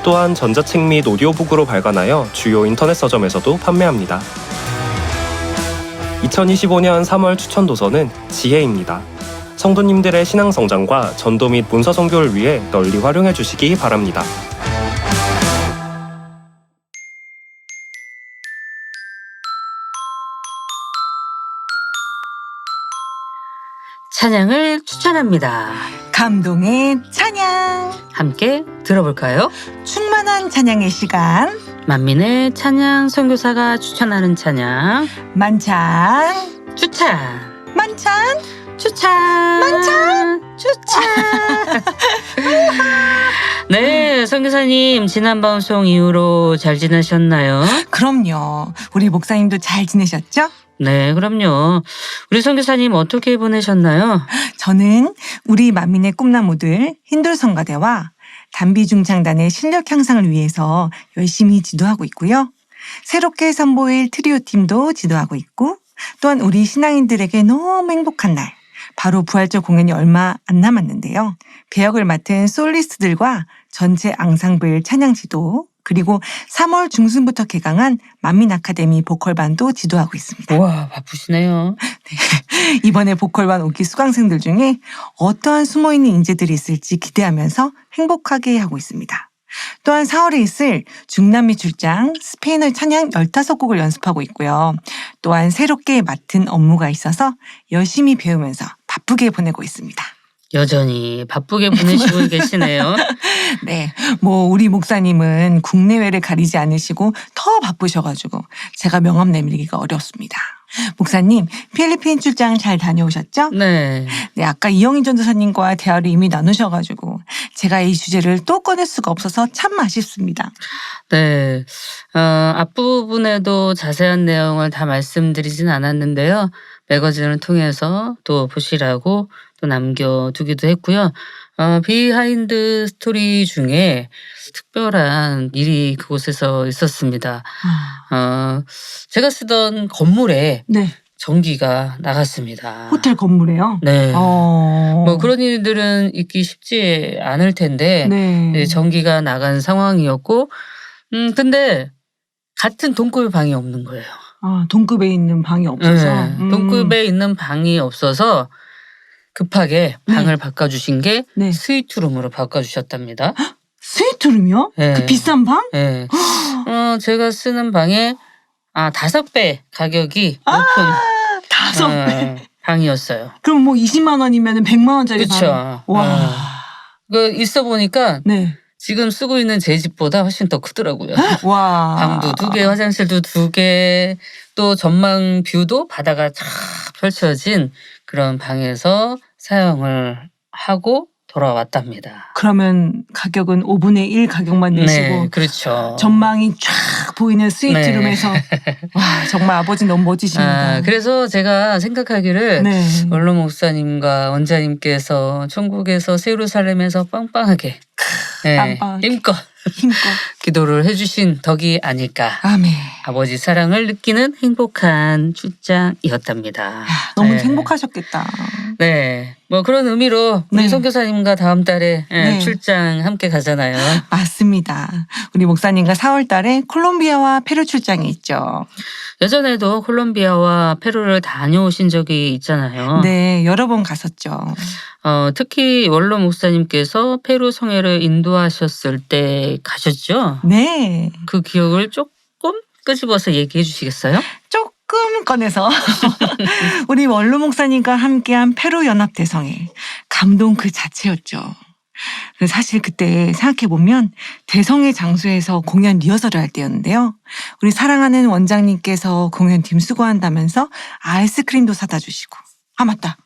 또한 전자책 및 오디오북으로 발간하여 주요 인터넷 서점에서도 판매합니다. 2025년 3월 추천 도서는 지혜입니다. 성도님들의 신앙 성장과 전도 및 문서 선교를 위해 널리 활용해 주시기 바랍니다. 찬양을 추천합니다. 감동의 찬양. 함께 들어볼까요? 충만한 찬양의 시간. 만민의 찬양 선교사가 추천하는 찬양 만찬. 추천. 만찬. 추천. 만찬. 추천. 네, 선교사님 지난 방송 이후로 잘 지내셨나요? 그럼요. 우리 목사님도 잘 지내셨죠? 네, 그럼요. 우리 선교사님 어떻게 보내셨나요? 저는 우리 만민의 꿈나무들 힌돌 성가대와 단비중창단의 실력 향상을 위해서 열심히 지도하고 있고요. 새롭게 선보일 트리오 팀도 지도하고 있고, 또한 우리 신앙인들에게 너무 행복한 날, 바로 부활절 공연이 얼마 안 남았는데요. 배역을 맡은 솔리스트들과 전체 앙상블 찬양 지도, 그리고 3월 중순부터 개강한 만민 아카데미 보컬반도 지도하고 있습니다. 우와, 바쁘시네요. 이번에 보컬반 5기 수강생들 중에 어떠한 숨어있는 인재들이 있을지 기대하면서 행복하게 하고 있습니다. 또한 4월에 있을 중남미 출장 스페인어 찬양 15곡을 연습하고 있고요. 또한 새롭게 맡은 업무가 있어서 열심히 배우면서 바쁘게 보내고 있습니다. 여전히 바쁘게 보내시고 계시네요. 네, 우리 목사님은 국내외를 가리지 않으시고 더 바쁘셔가지고 제가 명함 내밀기가 어렵습니다. 목사님, 필리핀 출장 잘 다녀오셨죠? 네. 네, 아까 이영희 전도사님과 대화를 이미 나누셔가지고 제가 이 주제를 또 꺼낼 수가 없어서 참 아쉽습니다. 네. 앞부분에도 자세한 내용을 다 말씀드리진 않았는데요. 매거진을 통해서 또 보시라고 또 남겨두기도 했고요. 비하인드 스토리 중에 특별한 일이 그곳에서 있었습니다. 제가 쓰던 건물에 네, 전기가 나갔습니다. 호텔 건물에요? 네. 그런 일들은 있기 쉽지 않을 텐데 네. 전기가 나간 상황이었고, 근데 같은 동급의 방이 없는 거예요. 동급에 있는 방이 없어서? 네. 동급에 있는 방이 없어서 급하게 방을 바꿔주신 게 네. 스위트룸으로 바꿔주셨답니다. 스위트룸이요? 네. 그 비싼 방? 네. 제가 쓰는 방에 5배 가격이 높은 5배. 방이었어요. 그럼 20만 원이면 100만 원짜리 방. 그렇죠. 와. 있어 보니까 네. 지금 쓰고 있는 제 집보다 훨씬 더 크더라고요. 와. 방도 2개, 화장실도 2개, 또 전망 뷰도 바다가 쫙 펼쳐진 그런 방에서 사용을 하고 돌아왔답니다. 그러면 가격은 5분의 1 가격만 내시고. 네, 그렇죠. 전망이 쫙 보이는 스위트룸에서. 와, 정말 아버지 너무 멋지십니다. 그래서 제가 생각하기를 네. 원로 목사님과 원자님께서 천국에서 예루살렘에서 빵빵하게 빵빵하게. 힘껏 기도를 해주신 덕이 아닐까. 아멘. 아버지 사랑을 느끼는 행복한 출장이었답니다. 너무 네. 행복하셨겠다. 네. 그런 의미로 우리 네. 선교사님과 다음 달에 네. 출장 함께 가잖아요. 맞습니다. 우리 목사님과 4월 달에 콜롬비아와 페루 출장이 있죠. 예전에도 콜롬비아와 페루를 다녀오신 적이 있잖아요. 네, 여러 번 갔었죠. 특히 원로 목사님께서 페루 성회를 인도하셨을 때 가셨죠? 네. 그 기억을 조금 끄집어서 얘기해 주시겠어요? 조금 꺼내서 우리 원로 목사님과 함께한 페루 연합 대성회 감동 그 자체였죠. 사실 그때 생각해보면 대성의 장소에서 공연 리허설을 할 때였는데요. 우리 사랑하는 원장님께서 공연팀 수고한다면서 아이스크림도 사다 주시고. 아, 맞다.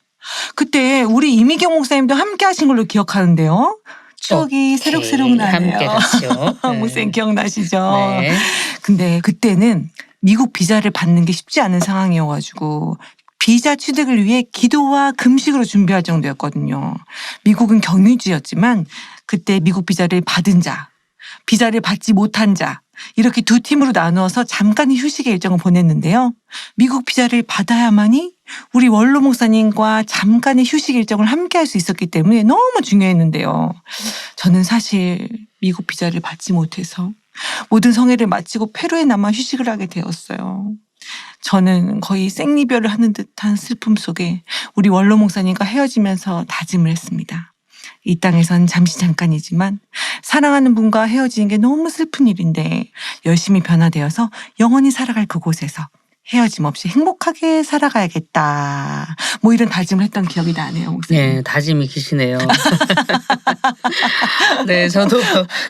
그때 우리 이미경 목사님도 함께 하신 걸로 기억하는데요. 추억이 새록새록 나네요. 함께 갔죠. 목사님 기억나시죠? 네. 근데 그때는 미국 비자를 받는 게 쉽지 않은 상황이어가지고 비자 취득을 위해 기도와 금식으로 준비할 정도였거든요. 미국은 경유지였지만 그때 미국 비자를 받은 자, 비자를 받지 못한 자 이렇게 두 팀으로 나누어서 잠깐의 휴식의 일정을 보냈는데요. 미국 비자를 받아야만이 우리 원로 목사님과 잠깐의 휴식 일정을 함께 할 수 있었기 때문에 너무 중요했는데요. 저는 사실 미국 비자를 받지 못해서 모든 성회를 마치고 페루에 남아 휴식을 하게 되었어요. 저는 거의 생리별을 하는 듯한 슬픔 속에 우리 원로 목사님과 헤어지면서 다짐을 했습니다. 이 땅에선 잠깐이지만 사랑하는 분과 헤어지는 게 너무 슬픈 일인데 열심히 변화되어서 영원히 살아갈 그곳에서 헤어짐 없이 행복하게 살아가야겠다. 뭐 이런 다짐을 했던 기억이 나네요, 목사님. 네, 다짐이 기시네요. 네, 저도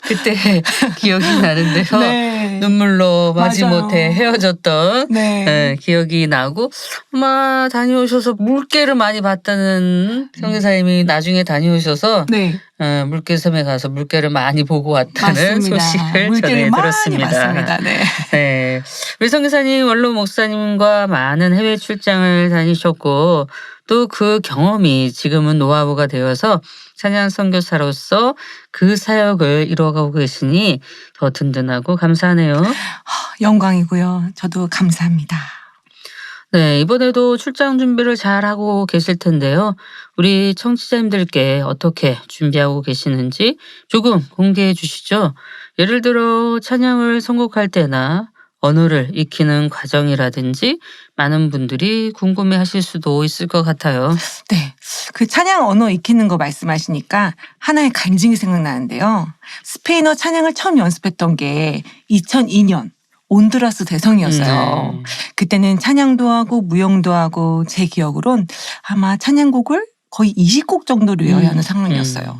그때 기억이 나는데요. 네. 눈물로 마지못해 헤어졌던 네. 기억이 나고 아마 다녀오셔서 물개를 많이 봤다는 선교사님이 나중에 다녀오셔서 네. 물개섬에 가서 물개를 많이 보고 왔다는 맞습니다. 소식을 물개를 전해 많이 들었습니다. 봤습니다. 네. 네. 우리 선교사님 원로 목사님과 많은 해외 출장을 다니셨고 또 그 경험이 지금은 노하우가 되어서 찬양 선교사로서 그 사역을 이루어가고 계시니 더 든든하고 감사하네요. 영광이고요. 저도 감사합니다. 네, 이번에도 출장 준비를 잘 하고 계실 텐데요. 우리 청취자님들께 어떻게 준비하고 계시는지 조금 공개해 주시죠. 예를 들어 찬양을 선곡할 때나 언어를 익히는 과정이라든지 많은 분들이 궁금해 하실 수도 있을 것 같아요. 네. 그 찬양 언어 익히는 거 말씀하시니까 하나의 간증이 생각나는데요. 스페인어 찬양을 처음 연습했던 게 2002년 온두라스 대성이었어요. 그때는 찬양도 하고 무용도 하고 제 기억으론 아마 찬양곡을 거의 20곡 정도를 외워야 하는 상황이었어요.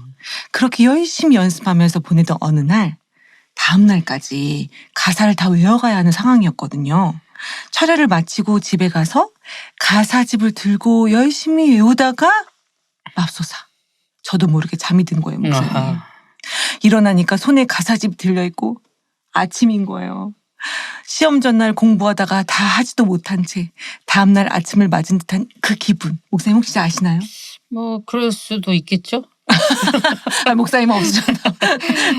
그렇게 열심히 연습하면서 보내던 어느 날 다음 날까지 가사를 다 외워가야 하는 상황이었거든요. 철회를 마치고 집에 가서 가사집을 들고 열심히 외우다가 맙소사 저도 모르게 잠이 든 거예요, 목사님. 일어나니까 손에 가사집 들려있고 아침인 거예요. 시험 전날 공부하다가 다 하지도 못한 채 다음날 아침을 맞은 듯한 그 기분. 목사님 혹시 아시나요? 뭐 그럴 수도 있겠죠. 목사님 없으셨나?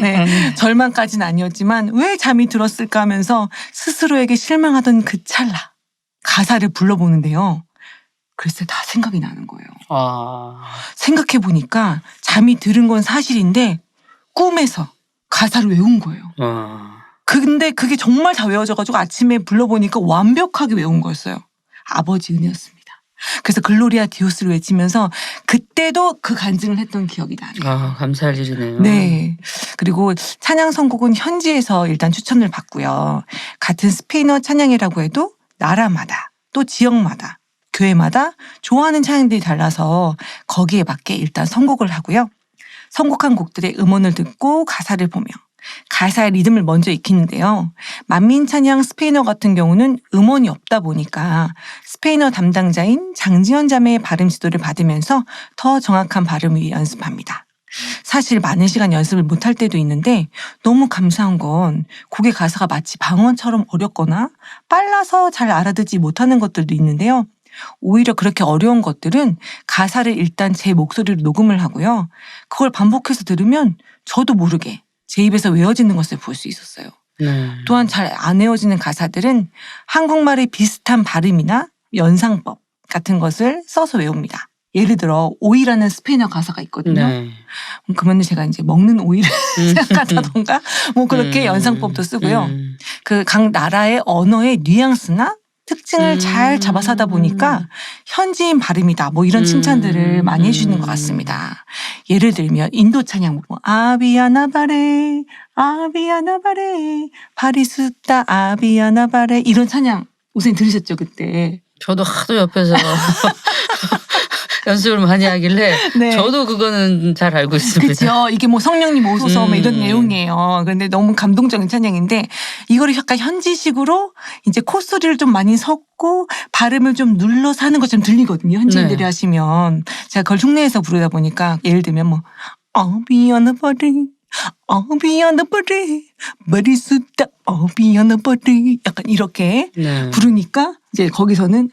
네, 절망까지는 아니었지만 왜 잠이 들었을까 하면서 스스로에게 실망하던 그 찰나 가사를 불러보는데요. 글쎄 다 생각이 나는 거예요. 생각해 보니까 잠이 들은 건 사실인데 꿈에서 가사를 외운 거예요. 근데 그게 정말 다 외워져가지고 아침에 불러보니까 완벽하게 외운 거였어요. 아버지 은혜였습니다. 그래서 글로리아 디오스를 외치면서 그때도 그 간증을 했던 기억이 나네요. 감사할 일이네요. 네. 그리고 찬양 선곡은 현지에서 일단 추천을 받고요. 같은 스페인어 찬양이라고 해도 나라마다 또 지역마다 교회마다 좋아하는 찬양들이 달라서 거기에 맞게 일단 선곡을 하고요. 선곡한 곡들의 음원을 듣고 가사를 보며 가사의 리듬을 먼저 익히는데요. 만민 찬양 스페인어 같은 경우는 음원이 없다 보니까 스페인어 담당자인 장지연 자매의 발음 지도를 받으면서 더 정확한 발음을 위해 연습합니다. 사실 많은 시간 연습을 못할 때도 있는데 너무 감사한 건 곡의 가사가 마치 방언처럼 어렵거나 빨라서 잘 알아듣지 못하는 것들도 있는데요. 오히려 그렇게 어려운 것들은 가사를 일단 제 목소리로 녹음을 하고요. 그걸 반복해서 들으면 저도 모르게 제 입에서 외워지는 것을 볼 수 있었어요. 또한 잘 안 외워지는 가사들은 한국말의 비슷한 발음이나 연상법 같은 것을 써서 외웁니다. 예를 들어 오이라는 스페인어 가사가 있거든요. 그러면 제가 이제 먹는 오이를 생각하다던가 뭐 그렇게 연상법도 쓰고요. 그 각 나라의 언어의 뉘앙스나 특징을 잘 잡아서 하다 보니까 현지인 발음이다 뭐 이런 칭찬들을 많이 해주시는 것 같습니다. 예를 들면 인도 찬양 아비아나바레 아비아나바레 파리수다 아비아나바레 이런 찬양 우선 들으셨죠 그때? 저도 하도 옆에서 연습을 많이 하길래 네. 저도 그거는 잘 알고 있습니다. 그죠. 이게 뭐 성령님 오소서 뭐 이런 내용이에요. 그런데 너무 감동적인 찬양인데 이거를 약간 현지식으로 이제 콧소리를 좀 많이 섞고 발음을 좀 눌러서 하는 것처럼 들리거든요. 현지인들이 네. 하시면. 제가 그걸 흉내에서 부르다 보니까 예를 들면 뭐 미안해버리 미안해버리 머리숱다 미안해버리 약간 이렇게 네. 부르니까 이제 거기서는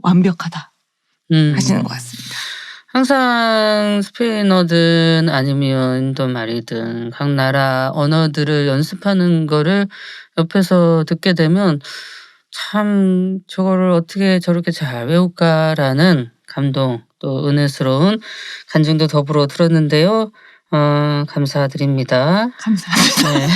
완벽하다 하시는 것 같습니다. 항상 스페인어든 아니면 인도 말이든 각 나라 언어들을 연습하는 거를 옆에서 듣게 되면 참 저거를 어떻게 저렇게 잘 외울까라는 감동 또 은혜스러운 간증도 더불어 들었는데요. 감사드립니다. 감사합니다. 네.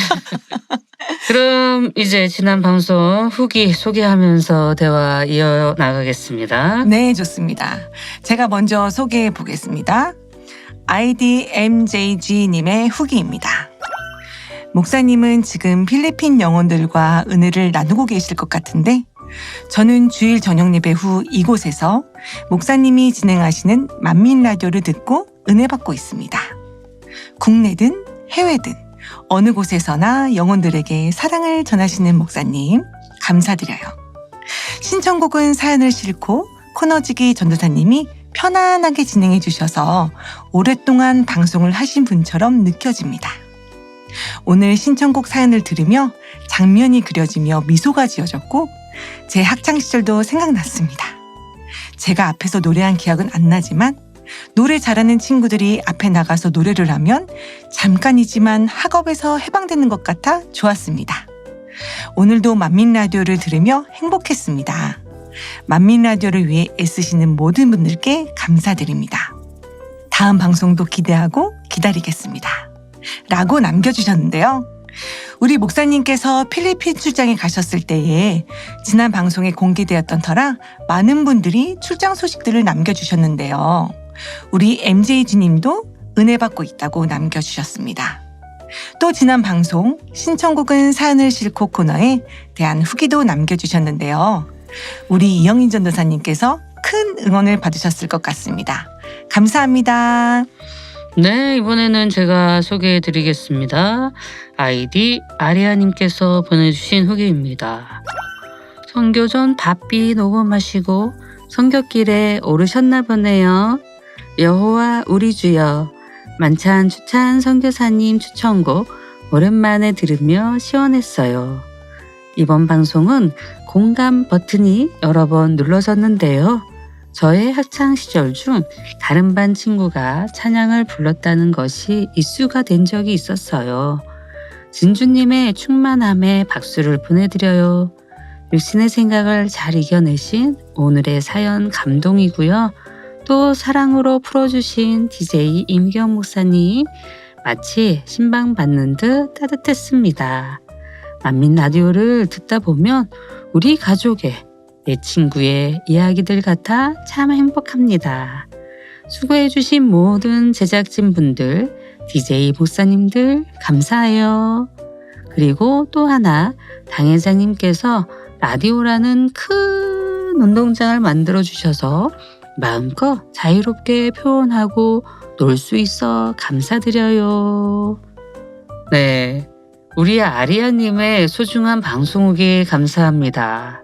그럼 이제 지난 방송 후기 소개하면서 대화 이어나가겠습니다. 네, 좋습니다. 제가 먼저 소개해 보겠습니다. IDMJG님의 후기입니다. 목사님은 지금 필리핀 영혼들과 은혜를 나누고 계실 것 같은데 저는 주일 저녁 예배 후 이곳에서 목사님이 진행하시는 만민 라디오를 듣고 은혜 받고 있습니다. 국내든 해외든 어느 곳에서나 영혼들에게 사랑을 전하시는 목사님 감사드려요. 신청곡은 사연을 싣고 코너지기 전도사님이 편안하게 진행해 주셔서 오랫동안 방송을 하신 분처럼 느껴집니다. 오늘 신청곡 사연을 들으며 장면이 그려지며 미소가 지어졌고 제 학창시절도 생각났습니다. 제가 앞에서 노래한 기억은 안 나지만 노래 잘하는 친구들이 앞에 나가서 노래를 하면 잠깐이지만 학업에서 해방되는 것 같아 좋았습니다. 오늘도 만민 라디오를 들으며 행복했습니다. 만민 라디오를 위해 애쓰시는 모든 분들께 감사드립니다. 다음 방송도 기대하고 기다리겠습니다. 라고 남겨주셨는데요. 우리 목사님께서 필리핀 출장에 가셨을 때에 지난 방송에 공개되었던 터라 많은 분들이 출장 소식들을 남겨주셨는데요. 우리 MJG님도 은혜 받고 있다고 남겨주셨습니다. 또 지난 방송 신청곡은 사연을 싣고 코너에 대한 후기도 남겨주셨는데요. 우리 이영인 전도사님께서 큰 응원을 받으셨을 것 같습니다. 감사합니다. 네, 이번에는 제가 소개해 드리겠습니다. 아이디 아리아님께서 보내주신 후기입니다. 선교 전 바삐 녹음하시고 선교길에 오르셨나 보네요. 여호와 우리 주여, 만찬 추찬 선교사님 추천곡 오랜만에 들으며 시원했어요. 이번 방송은 공감 버튼이 여러 번 눌러졌는데요. 저의 학창시절 중 다른 반 친구가 찬양을 불렀다는 것이 이슈가 된 적이 있었어요. 진주님의 충만함에 박수를 보내드려요. 육신의 생각을 잘 이겨내신 오늘의 사연 감동이고요. 또 사랑으로 풀어주신 DJ 임경 목사님 마치 신방받는 듯 따뜻했습니다. 만민 라디오를 듣다 보면 우리 가족의 내 친구의 이야기들 같아 참 행복합니다. 수고해주신 모든 제작진 분들, DJ 목사님들 감사해요. 그리고 또 하나 당회장님께서 라디오라는 큰 운동장을 만들어 주셔서 마음껏 자유롭게 표현하고 놀 수 있어 감사드려요. 네, 우리 아리아님의 소중한 방송 후기 감사합니다.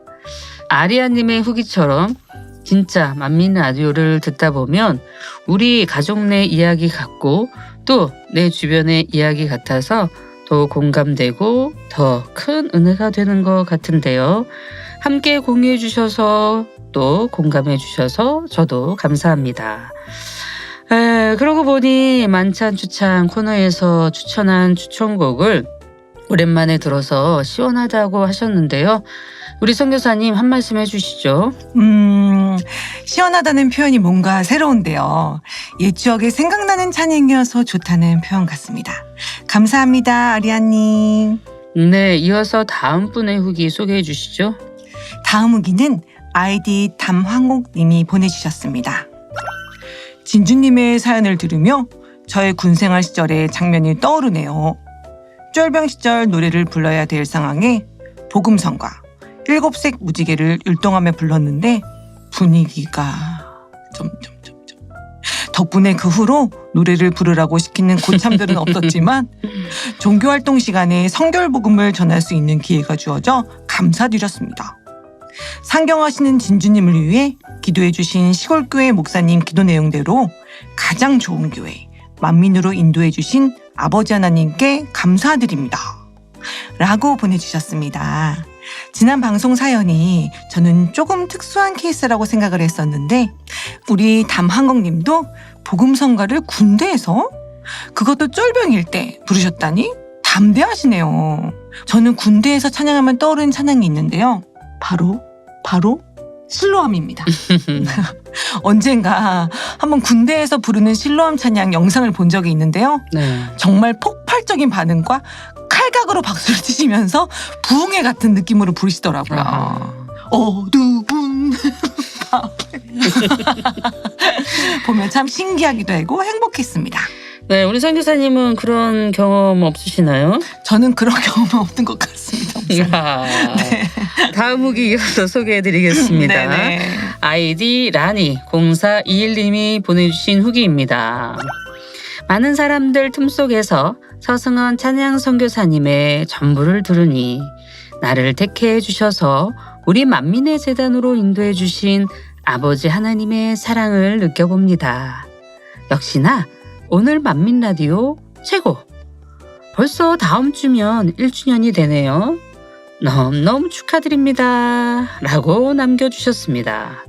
아리아님의 후기처럼 진짜 만민 라디오를 듣다 보면 우리 가족 내 이야기 같고 또 내 주변의 이야기 같아서 더 공감되고 더 큰 은혜가 되는 것 같은데요. 함께 공유해 주셔서 또 공감해 주셔서 저도 감사합니다. 그러고 보니 만찬 추천 코너에서 추천한 추천곡을 오랜만에 들어서 시원하다고 하셨는데요. 우리 선교사님 한 말씀 해주시죠. 시원하다는 표현이 뭔가 새로운데요. 옛 추억에 생각나는 찬양이어서 좋다는 표현 같습니다. 감사합니다, 아리아님. 네, 이어서 다음 분의 후기 소개해 주시죠. 다음 후기는 아이디 담황옥님이 보내주셨습니다. 진주님의 사연을 들으며 저의 군생활 시절의 장면이 떠오르네요. 쫄병 시절 노래를 불러야 될 상황에 복음성가 7색 무지개를 율동하며 불렀는데 분위기가 덕분에 그 후로 노래를 부르라고 시키는 고참들은 없었지만 종교활동 시간에 성결복음을 전할 수 있는 기회가 주어져 감사드렸습니다. 상경하시는 진주님을 위해 기도해 주신 시골교회 목사님 기도 내용대로 가장 좋은 교회 만민으로 인도해 주신 아버지 하나님께 감사드립니다. 라고 보내주셨습니다. 지난 방송 사연이 저는 조금 특수한 케이스라고 생각을 했었는데 우리 담한국님도 복음성가를 군대에서 그것도 쫄병일 때 부르셨다니 담대하시네요. 저는 군대에서 찬양하면 떠오르는 찬양이 있는데요. 바로 실로암입니다. 언젠가 한번 군대에서 부르는 실로암 찬양 영상을 본 적이 있는데요. 네. 정말 폭발적인 반응과 칼각으로 박수를 치시면서 부흥회 같은 느낌으로 부르시더라고요. 아하. 어두운 밤. 보면 참 신기하기도 하고 행복했습니다. 네, 우리 선교사님은 그런 경험 없으시나요? 저는 그런 경험은 없는 것 같습니다. 이야. 다음 후기 이어서 소개해드리겠습니다. 네네. 아이디 라니 0421님이 보내주신 후기입니다. 많은 사람들 틈속에서 서승원 찬양 선교사님의 전부를 들으니 나를 택해 주셔서 우리 만민의 재단으로 인도해 주신 아버지 하나님의 사랑을 느껴봅니다. 역시나 오늘 만민 라디오 최고! 벌써 다음 주면 1주년이 되네요. 너무너무 축하드립니다. 라고 남겨주셨습니다.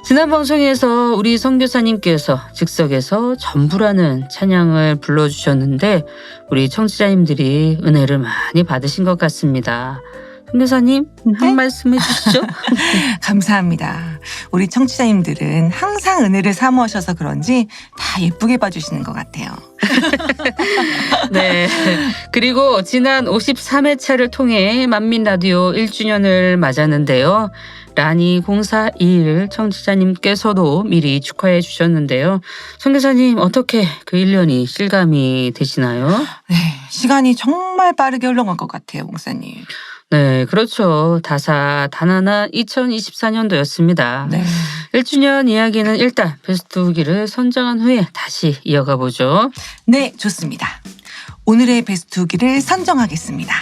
지난 방송에서 우리 선교사님께서 즉석에서 전부라는 찬양을 불러주셨는데 우리 청취자님들이 은혜를 많이 받으신 것 같습니다. 선교사님 한 말씀 해주시죠. 감사합니다. 우리 청취자님들은 항상 은혜를 사모하셔서 그런지 다 예쁘게 봐주시는 것 같아요. 네. 그리고 지난 53회차를 통해 만민라디오 1주년을 맞았는데요. 라니 0421 청취자님께서도 미리 축하해 주셨는데요. 선교사님 어떻게 그 1년이 실감이 되시나요? 네, 시간이 정말 빠르게 흘러간 것 같아요, 목사님. 네, 그렇죠. 다사다난한 2024년도였습니다. 네. 1주년 이야기는 일단 베스트 후기를 선정한 후에 다시 이어가 보죠. 네, 좋습니다. 오늘의 베스트 후기를 선정하겠습니다.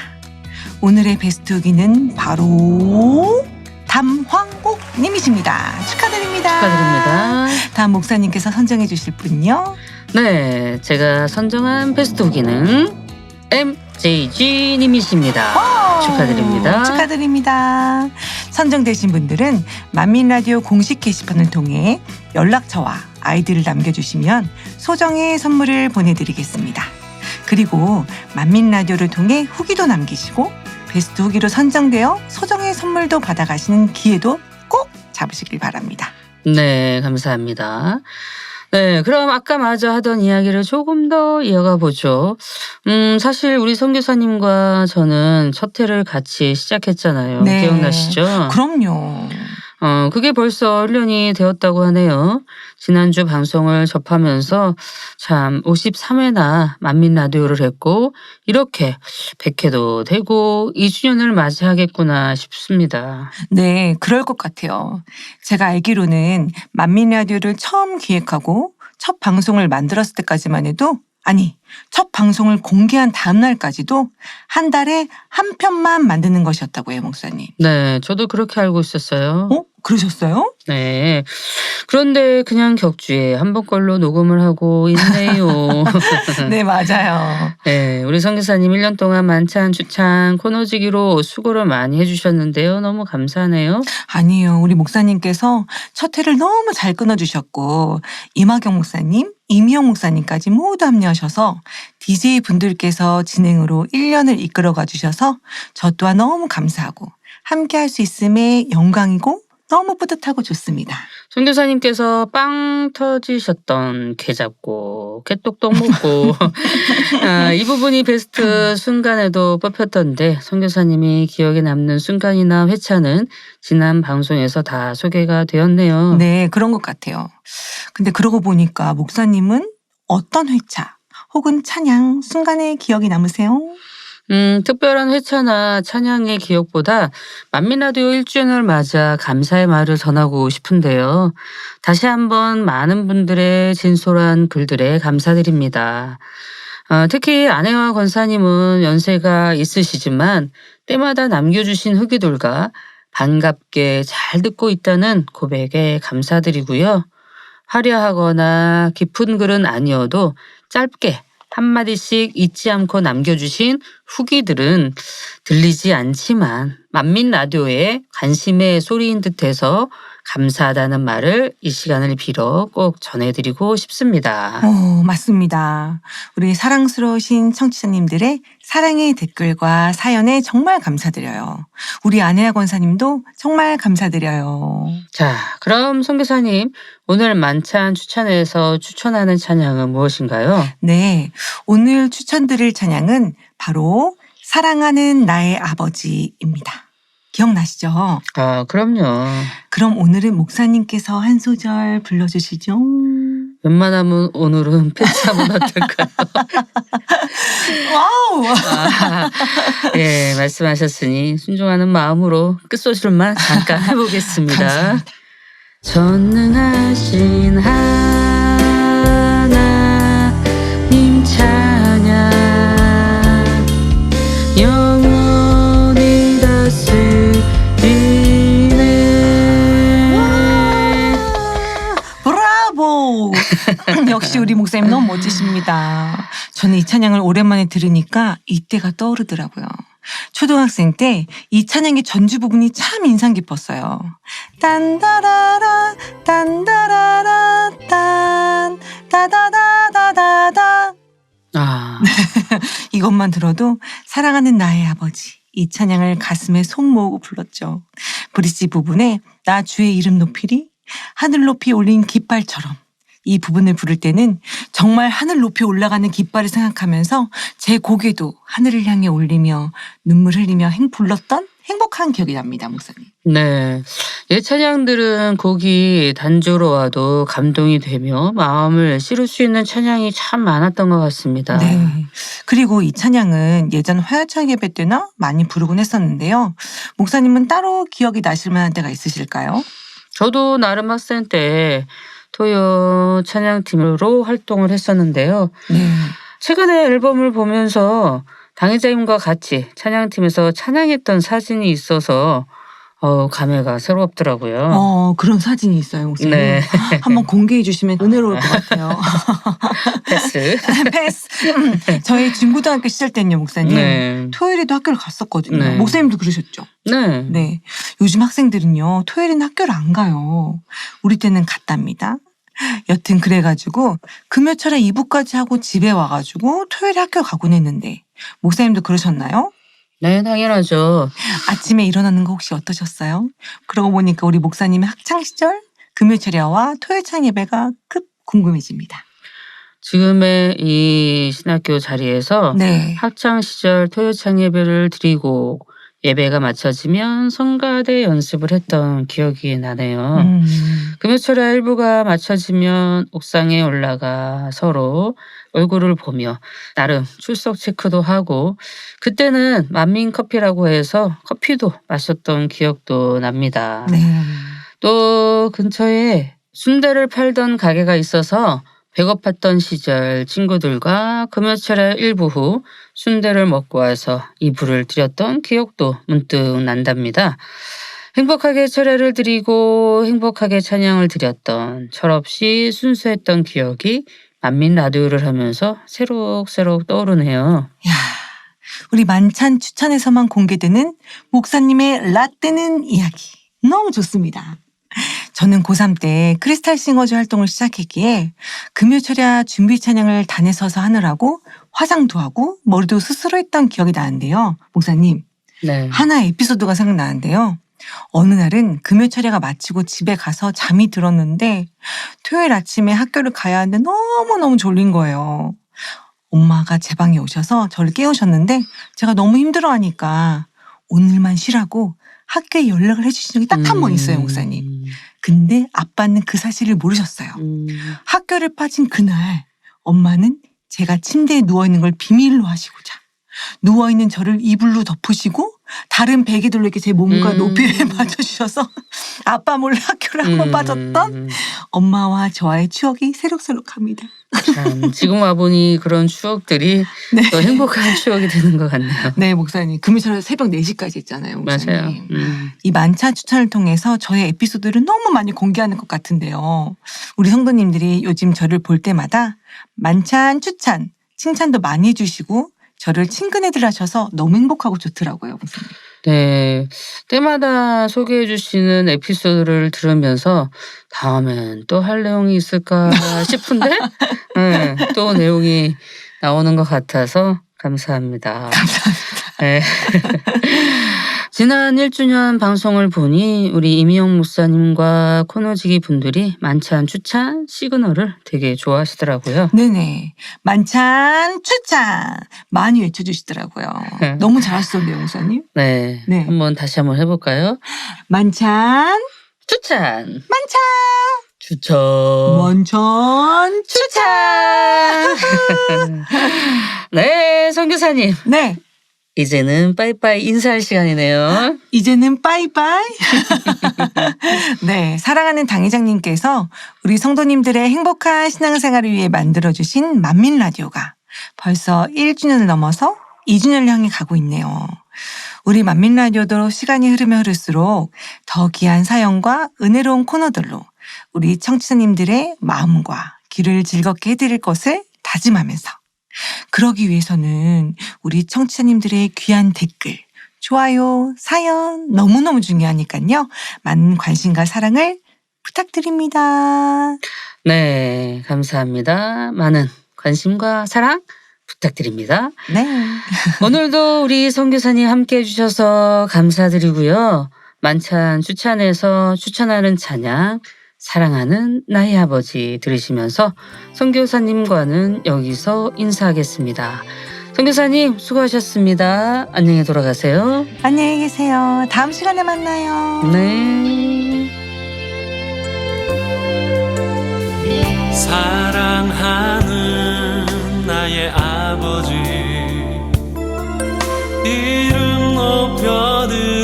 오늘의 베스트 후기는 바로 담황국 님이십니다. 축하드립니다. 축하드립니다. 다음 목사님께서 선정해 주실 분요. 네, 제가 선정한 베스트 후기는 MJG님이십니다. 축하드립니다. 축하드립니다. 선정되신 분들은 만민라디오 공식 게시판을 통해 연락처와 아이디를 남겨주시면 소정의 선물을 보내드리겠습니다. 그리고 만민라디오를 통해 후기도 남기시고 베스트 후기로 선정되어 소정의 선물도 받아가시는 기회도 꼭 잡으시길 바랍니다. 네, 감사합니다. 네, 그럼 아까 마저 하던 이야기를 조금 더 이어가 보죠. 사실 우리 선교사님과 저는 첫 회를 같이 시작했잖아요. 네. 기억나시죠? 그럼요. 그게 벌써 1년이 되었다고 하네요. 지난주 방송을 접하면서 참 53회나 만민 라디오를 했고 이렇게 100회도 되고 2주년을 맞이하겠구나 싶습니다. 네, 그럴 것 같아요. 제가 알기로는 만민 라디오를 처음 기획하고 첫 방송을 만들었을 때까지만 해도 첫 방송을 공개한 다음 날까지도 한 달에 한 편만 만드는 것이었다고 해요, 목사님. 네, 저도 그렇게 알고 있었어요. 그러셨어요? 네. 그런데 그냥 격주에 한 번 걸로 녹음을 하고 있네요. 네, 맞아요. 네, 우리 선교사님 1년 동안 만찬, 주찬, 코너지기로 수고를 많이 해주셨는데요. 너무 감사하네요. 아니요, 우리 목사님께서 첫 회를 너무 잘 끊어주셨고 이마경 목사님, 이미영 목사님까지 모두 합류하셔서 DJ 분들께서 진행으로 1년을 이끌어가 주셔서 저 또한 너무 감사하고 함께할 수 있음에 영광이고 너무 뿌듯하고 좋습니다. 선교사님께서 빵 터지셨던 게 잡고 개똑똑 먹고 이 부분이 베스트 순간에도 뽑혔던데 선교사님이 기억에 남는 순간이나 회차는 지난 방송에서 다 소개가 되었네요. 네, 그런 것 같아요. 근데 그러고 보니까 목사님은 어떤 회차 혹은 찬양 순간에 기억이 남으세요? 특별한 회차나 찬양의 기억보다 만민라디오 1주년을 맞아 감사의 말을 전하고 싶은데요. 다시 한번 많은 분들의 진솔한 글들에 감사드립니다. 특히 아내와 권사님은 연세가 있으시지만 때마다 남겨주신 후기들과 반갑게 잘 듣고 있다는 고백에 감사드리고요. 화려하거나 깊은 글은 아니어도 짧게 한마디씩 잊지 않고 남겨주신 후기들은 들리지 않지만 만민 라디오에 관심의 소리인 듯해서 감사하다는 말을 이 시간을 빌어 꼭 전해드리고 싶습니다. 맞습니다. 우리 사랑스러우신 청취자님들의 사랑의 댓글과 사연에 정말 감사드려요. 우리 아내와 권사님도 정말 감사드려요. 자, 그럼 선교사님, 오늘 만찬 추천에서 추천하는 찬양은 무엇인가요? 네, 오늘 추천드릴 찬양은 바로 사랑하는 나의 아버지입니다. 기억나시죠? 그럼요. 그럼 오늘은 목사님께서 한 소절 불러주시죠. 웬만하면 오늘은 패치하면 어떨까요? 와우! 예, 말씀하셨으니 순종하는 마음으로 끝소절만 잠깐 해보겠습니다. 감사합니다. 전능하신 하나님 찬양 영원히 다스리네. 브라보! 역시 우리 목사님 너무 멋지십니다. 저는 이 찬양을 오랜만에 들으니까 이때가 떠오르더라고요. 초등학생 때 이 찬양의 전주 부분이 참 인상 깊었어요. 딴다라라 딴다라라 딴 따다다다다다. 이것만 들어도 사랑하는 나의 아버지, 이 찬양을 가슴에 손 모으고 불렀죠. 브릿지 부분에 나 주의 이름 높이리 하늘 높이 올린 깃발처럼, 이 부분을 부를 때는 정말 하늘 높이 올라가는 깃발을 생각하면서 제 고개도 하늘을 향해 올리며 눈물 흘리며 불렀던 행복한 기억이 납니다, 목사님. 네. 옛 찬양들은 곡이 단조로워도 감동이 되며 마음을 실을 수 있는 찬양이 참 많았던 것 같습니다. 네. 그리고 이 찬양은 예전 화요창 예배 때나 많이 부르곤 했었는데요. 목사님은 따로 기억이 나실 만한 때가 있으실까요? 저도 나름 학생 때 토요 찬양팀으로 활동을 했었는데요. 네. 최근에 앨범을 보면서 당회자님과 같이 찬양팀에서 찬양했던 사진이 있어서 감회가 새롭더라고요. 그런 사진이 있어요, 목사님. 네. 한번 공개해 주시면 은혜로울 것 같아요. 패스. 패스. 저희 중고등학교 시절 때는요, 목사님. 네. 토요일에도 학교를 갔었거든요. 네. 목사님도 그러셨죠? 네. 네. 요즘 학생들은요, 토요일에는 학교를 안 가요. 우리 때는 갔답니다. 여튼 그래가지고 금요철에 2부까지 하고 집에 와가지고 토요일에 학교 가곤 했는데, 목사님도 그러셨나요? 네, 당연하죠. 아침에 일어나는 거 혹시 어떠셨어요? 그러고 보니까 우리 목사님의 학창시절 금요철야와 토요창 예배가 급 궁금해집니다. 지금의 이 신학교 자리에서 네. 학창 시절 토요창 예배를 드리고 예배가 마쳐지면 성가대 연습을 했던 기억이 나네요. 금요철에 일부가 마쳐지면 옥상에 올라가 서로 얼굴을 보며 나름 출석 체크도 하고, 그때는 만민커피라고 해서 커피도 마셨던 기억도 납니다. 네. 또 근처에 순대를 팔던 가게가 있어서 배고팠던 시절 친구들과 금요철에 일부 후 순대를 먹고 와서 이불을 드렸던 기억도 문득 난답니다. 행복하게 철회를 드리고 행복하게 찬양을 드렸던 철없이 순수했던 기억이 만민 라디오를 하면서 새록새록 떠오르네요. 야, 우리 만찬 추천에서만 공개되는 목사님의 라떼는 이야기 너무 좋습니다. 저는 고3 때 크리스탈 싱어즈 활동을 시작했기에 금요철야 준비 찬양을 단에 서서 하느라고 화장도 하고 머리도 스스로 했던 기억이 나는데요. 목사님, 네. 하나의 에피소드가 생각나는데요. 어느 날은 금요철야가 마치고 집에 가서 잠이 들었는데 토요일 아침에 학교를 가야 하는데 너무너무 졸린 거예요. 엄마가 제 방에 오셔서 저를 깨우셨는데 제가 너무 힘들어하니까 오늘만 쉬라고 학교에 연락을 해주신 적이 딱 한 번 있어요, 목사님. 근데 아빠는 그 사실을 모르셨어요. 학교를 빠진 그날 엄마는 제가 침대에 누워있는 걸 비밀로 하시고자 누워있는 저를 이불로 덮으시고 다른 베개들로 이렇게 제 몸과 높이를 맞춰주셔서 아빠 몰래 학교를 한번 빠졌던 엄마와 저와의 추억이 새록새록합니다. 참, 지금 와보니 그런 추억들이 네. 더 행복한 추억이 되는 것 같네요. 네, 목사님. 금요일 새벽 4시까지 했잖아요, 목사님. 맞아요. 이 만찬 추천을 통해서 저의 에피소드를 너무 많이 공개하는 것 같은데요. 우리 성도님들이 요즘 저를 볼 때마다 만찬 추천, 칭찬도 많이 해주시고 저를 친근해들 하셔서 너무 행복하고 좋더라고요, 목사님. 네. 때마다 소개해 주시는 에피소드를 들으면서 다음엔 또 할 내용이 있을까 싶은데 네, 또 내용이 나오는 것 같아서 감사합니다. 네. 지난 1주년 방송을 보니 우리 이미영 목사님과 코너지기 분들이 만찬 추천 시그널을 되게 좋아하시더라고요. 네네. 만찬 추천 많이 외쳐주시더라고요. 너무 잘하시던데요, 목사님. 네. 네. 다시 한번 해볼까요? 만찬 추천! 만찬 추천! 만찬 추천! 네, 선교사님. 네. 이제는 빠이빠이 인사할 시간이네요. 이제는 빠이빠이. 네, 사랑하는 당회장님께서 우리 성도님들의 행복한 신앙생활을 위해 만들어주신 만민라디오가 벌써 1주년을 넘어서 2주년을 향해 가고 있네요. 우리 만민라디오도 시간이 흐르면 흐를수록 더 귀한 사연과 은혜로운 코너들로 우리 청취자님들의 마음과 귀를 즐겁게 해드릴 것을 다짐하면서 그러기 위해서는 우리 청취자님들의 귀한 댓글, 좋아요, 사연 너무너무 중요하니까요. 많은 관심과 사랑을 부탁드립니다. 네, 감사합니다. 많은 관심과 사랑 부탁드립니다. 네. 오늘도 우리 선교사님 함께 해주셔서 감사드리고요. 만찬 추천에서 추천하는 찬양 사랑하는 나의 아버지 들으시면서 선교사님과는 여기서 인사하겠습니다. 선교사님 수고하셨습니다. 안녕히 돌아가세요. 안녕히 계세요. 다음 시간에 만나요. 네. 사랑하는 나의 아버지 이름 높여드립니다.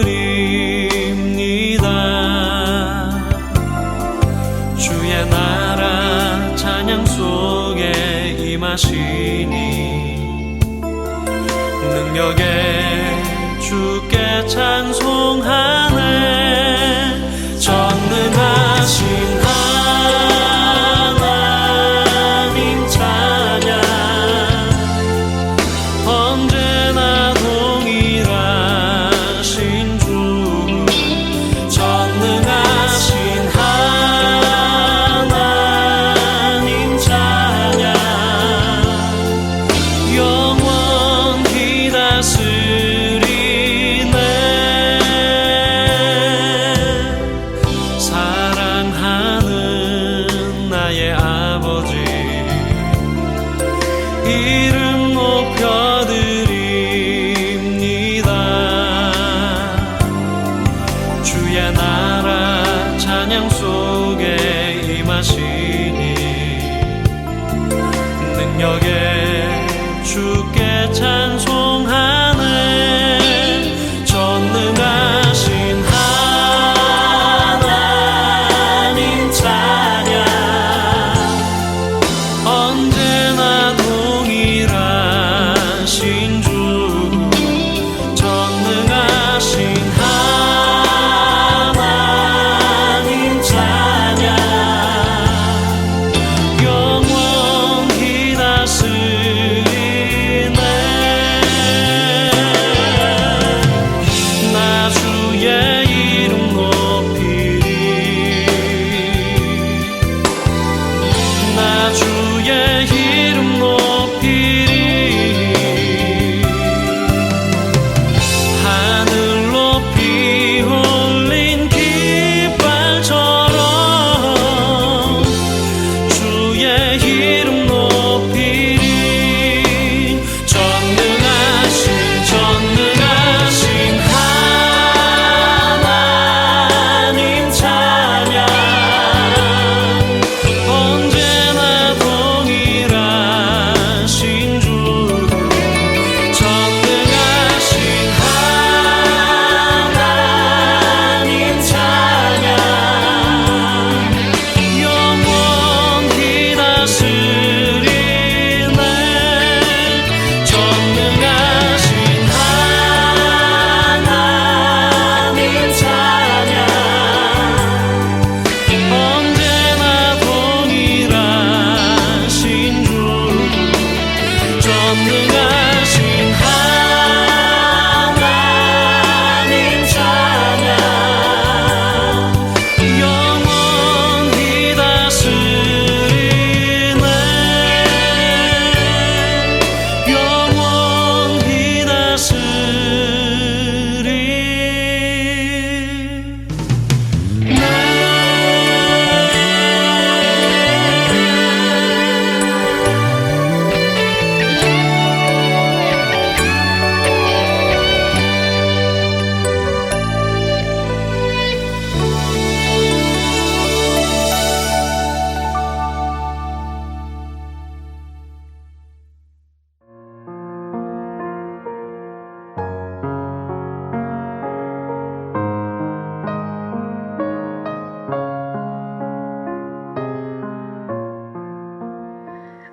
주의 나라 찬양 속에 임하시니 능력에 주께 찬송하네. 전능하신 하나님 찬양 언제나 동일하신 주. 전능하신 하나님 찬양 영원히 다스리네. 사랑하는 나의 아버지 이름 높여드립니다. 주의 나라 찬양 속에 임하시니 능력에 주께 찬송하네. 전능하신 하나님 찬양 언제나 동일하신 주. 전능하신 하나님 찬양 영원히 다스리네.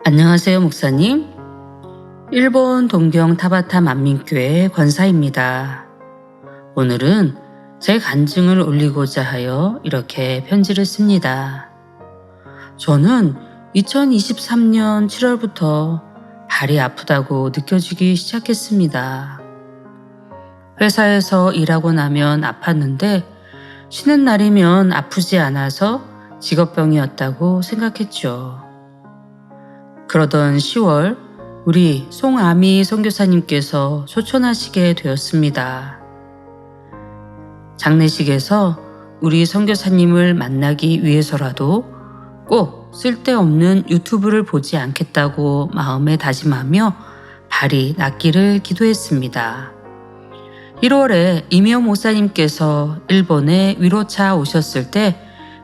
안녕하세요, 목사님. 일본 동경 타바타 만민교회 권사입니다. 오늘은 제 간증을 올리고자 하여 이렇게 편지를 씁니다. 저는 2023년 7월부터 발이 아프다고 느껴지기 시작했습니다. 회사에서 일하고 나면 아팠는데 쉬는 날이면 아프지 않아서 직업병이었다고 생각했죠. 그러던 10월 우리 송아미 선교사님께서 소천하시게 되었습니다. 장례식에서 우리 선교사님을 만나기 위해서라도 꼭 쓸데없는 유튜브를 보지 않겠다고 마음에 다짐하며 발이 낫기를 기도했습니다. 1월에 이미영 목사님께서 일본에 위로차 오셨을 때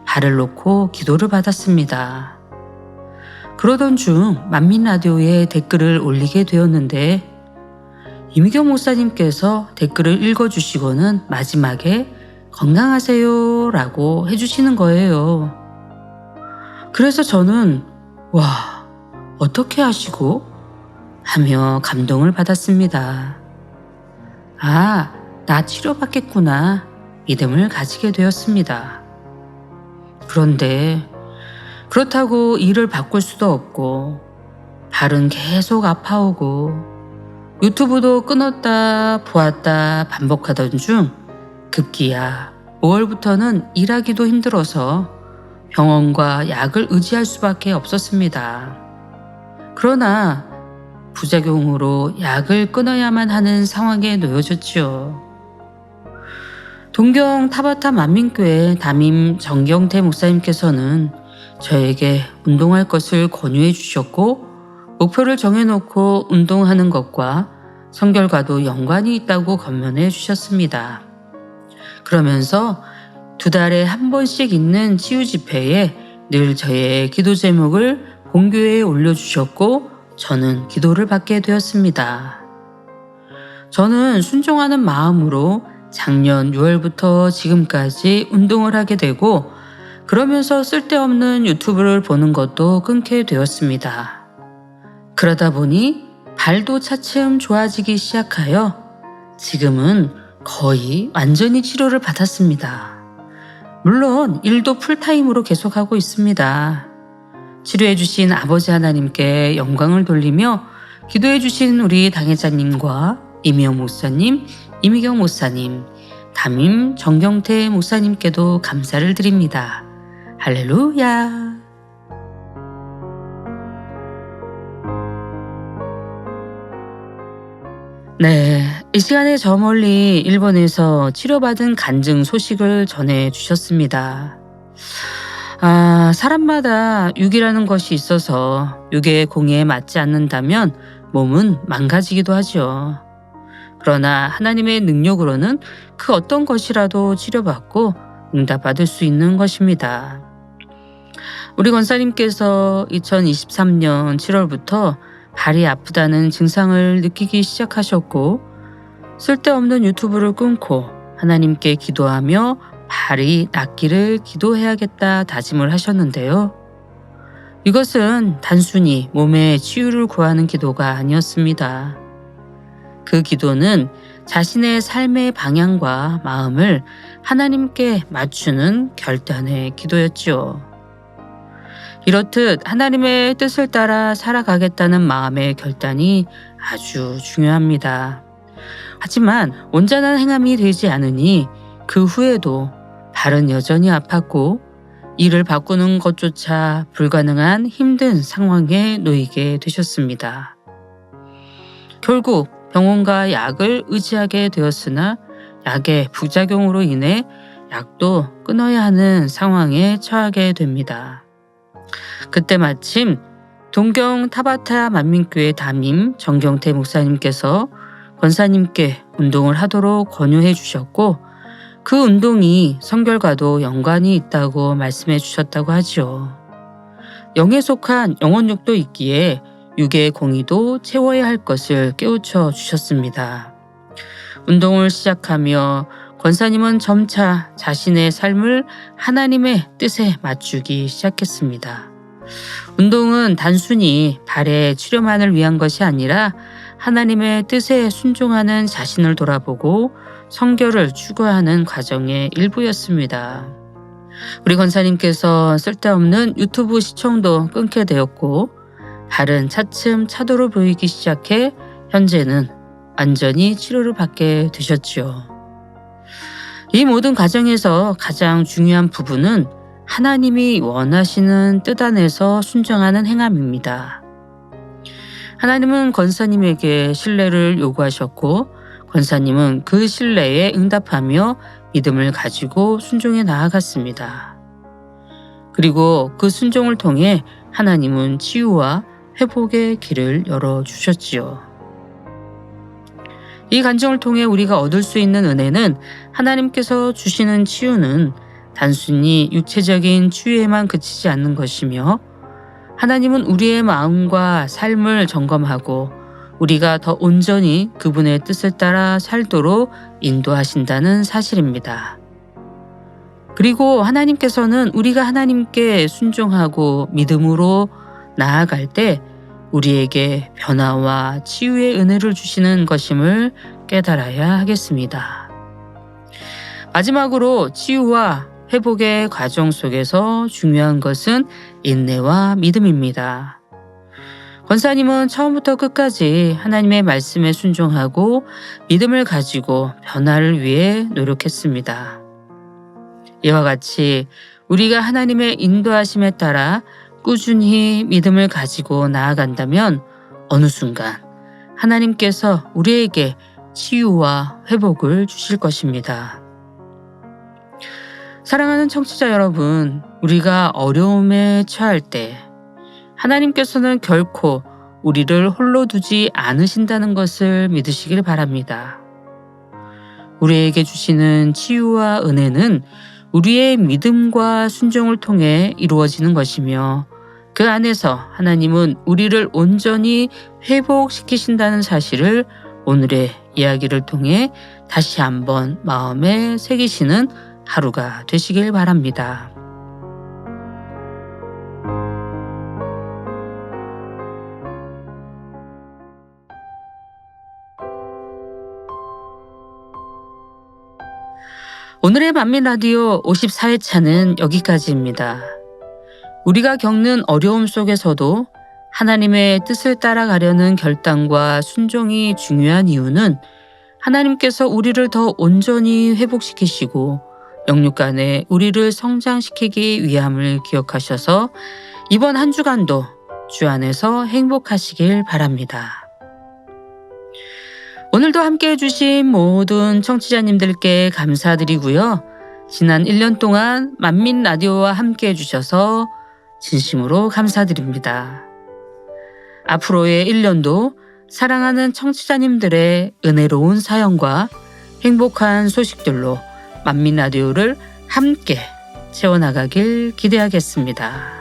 발을 놓고 기도를 받았습니다. 그러던 중 만민라디오에 댓글을 올리게 되었는데 이미경 목사님께서 댓글을 읽어주시고는 마지막에 건강하세요 라고 해주시는 거예요. 그래서 저는 와, 어떻게 하시고? 하며 감동을 받았습니다. 아, 나 치료받겠구나 믿음을 가지게 되었습니다. 그런데 그렇다고 일을 바꿀 수도 없고 발은 계속 아파오고 유튜브도 끊었다 보았다 반복하던 중 급기야 5월부터는 일하기도 힘들어서 병원과 약을 의지할 수밖에 없었습니다. 그러나 부작용으로 약을 끊어야만 하는 상황에 놓여졌지요. 동경 타바타 만민교회 담임 정경태 목사님께서는 저에게 운동할 것을 권유해 주셨고 목표를 정해놓고 운동하는 것과 성결과도 연관이 있다고 권면해 주셨습니다. 그러면서 2달에 한 번씩 있는 치유 집회에 늘 저의 기도 제목을 본교회에 올려주셨고 저는 기도를 받게 되었습니다. 저는 순종하는 마음으로 작년 6월부터 지금까지 운동을 하게 되고 그러면서 쓸데없는 유튜브를 보는 것도 끊게 되었습니다. 그러다 보니 발도 차츰 좋아지기 시작하여 지금은 거의 완전히 치료를 받았습니다. 물론 일도 풀타임으로 계속하고 있습니다. 치료해주신 아버지 하나님께 영광을 돌리며 기도해주신 우리 당회자님과 이미영 목사님, 이미경 목사님, 담임 정경태 목사님께도 감사를 드립니다. 할렐루야. 네, 이 시간에 저 멀리 일본에서 치료받은 간증 소식을 전해주셨습니다. 사람마다 육이라는 것이 있어서 육의 공의에 맞지 않는다면 몸은 망가지기도 하죠. 그러나 하나님의 능력으로는 그 어떤 것이라도 치료받고 응답받을 수 있는 것입니다. 우리 권사님께서 2023년 7월부터 발이 아프다는 증상을 느끼기 시작하셨고 쓸데없는 유튜브를 끊고 하나님께 기도하며 발이 낫기를 기도해야겠다 다짐을 하셨는데요. 이것은 단순히 몸의 치유를 구하는 기도가 아니었습니다. 그 기도는 자신의 삶의 방향과 마음을 하나님께 맞추는 결단의 기도였지요. 이렇듯 하나님의 뜻을 따라 살아가겠다는 마음의 결단이 아주 중요합니다. 하지만 온전한 행함이 되지 않으니 그 후에도 발은 여전히 아팠고 일을 바꾸는 것조차 불가능한 힘든 상황에 놓이게 되셨습니다. 결국 병원과 약을 의지하게 되었으나 약의 부작용으로 인해 약도 끊어야 하는 상황에 처하게 됩니다. 그때 마침 동경 타바타 만민교회 담임 정경태 목사님께서 권사님께 운동을 하도록 권유해 주셨고 그 운동이 성결과도 연관이 있다고 말씀해 주셨다고 하죠. 영에 속한 영혼육도 있기에 육의 공의도 채워야 할 것을 깨우쳐 주셨습니다. 운동을 시작하며 권사님은 점차 자신의 삶을 하나님의 뜻에 맞추기 시작했습니다. 운동은 단순히 발의 치료만을 위한 것이 아니라 하나님의 뜻에 순종하는 자신을 돌아보고 성결을 추구하는 과정의 일부였습니다. 우리 권사님께서 쓸데없는 유튜브 시청도 끊게 되었고 발은 차츰 차도로 보이기 시작해 현재는 완전히 치료를 받게 되셨지요. 이 모든 과정에서 가장 중요한 부분은 하나님이 원하시는 뜻 안에서 순종하는 행함입니다. 하나님은 권사님에게 신뢰를 요구하셨고 권사님은 그 신뢰에 응답하며 믿음을 가지고 순종해 나아갔습니다. 그리고 그 순종을 통해 하나님은 치유와 회복의 길을 열어주셨지요. 이 간증을 통해 우리가 얻을 수 있는 은혜는 하나님께서 주시는 치유는 단순히 육체적인 치유에만 그치지 않는 것이며 하나님은 우리의 마음과 삶을 점검하고 우리가 더 온전히 그분의 뜻을 따라 살도록 인도하신다는 사실입니다. 그리고 하나님께서는 우리가 하나님께 순종하고 믿음으로 나아갈 때 우리에게 변화와 치유의 은혜를 주시는 것임을 깨달아야 하겠습니다. 마지막으로 치유와 회복의 과정 속에서 중요한 것은 인내와 믿음입니다. 권사님은 처음부터 끝까지 하나님의 말씀에 순종하고 믿음을 가지고 변화를 위해 노력했습니다. 이와 같이 우리가 하나님의 인도하심에 따라 꾸준히 믿음을 가지고 나아간다면 어느 순간 하나님께서 우리에게 치유와 회복을 주실 것입니다. 사랑하는 청취자 여러분, 우리가 어려움에 처할 때 하나님께서는 결코 우리를 홀로 두지 않으신다는 것을 믿으시길 바랍니다. 우리에게 주시는 치유와 은혜는 우리의 믿음과 순종을 통해 이루어지는 것이며 그 안에서 하나님은 우리를 온전히 회복시키신다는 사실을 오늘의 이야기를 통해 다시 한번 마음에 새기시는 하루가 되시길 바랍니다. 오늘의 만민 라디오 54회차는 여기까지입니다. 우리가 겪는 어려움 속에서도 하나님의 뜻을 따라가려는 결단과 순종이 중요한 이유는 하나님께서 우리를 더 온전히 회복시키시고 영육간에 우리를 성장시키기 위함을 기억하셔서 이번 한 주간도 주 안에서 행복하시길 바랍니다. 오늘도 함께해 주신 모든 청취자님들께 감사드리고요. 지난 1년 동안 만민 라디오와 함께해 주셔서 진심으로 감사드립니다. 앞으로의 1년도 사랑하는 청취자님들의 은혜로운 사연과 행복한 소식들로 만민 라디오를 함께 채워나가길 기대하겠습니다.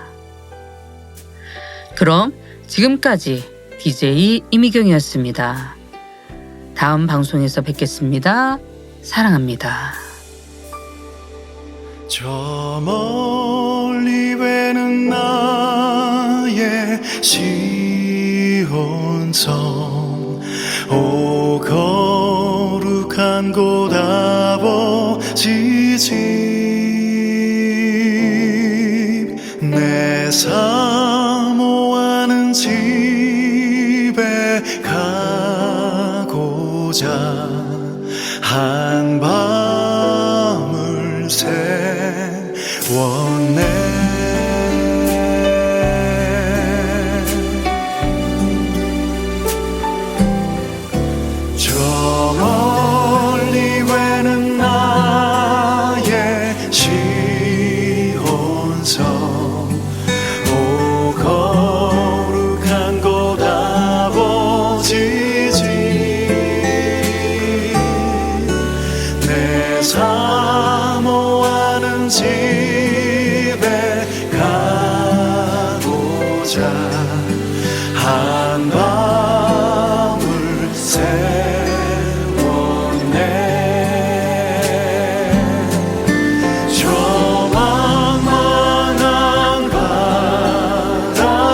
그럼 지금까지 DJ 이미경이었습니다. 다음 방송에서 뵙겠습니다. 사랑합니다. 저 멀리 외는 나의 시온성 오 거룩한 곳 아버지 집 내 사모하는 집에 가고자 한밤을 세웠네. 저 멀리 외는 나의 시온성 오 거룩한 곳 아버지 집 내 사모하는 집에 가고자 한밤을 세웠네. 저 망망한 바다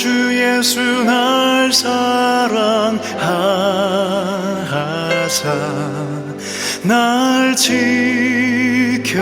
주 예수 날 사랑하사 날 지켜주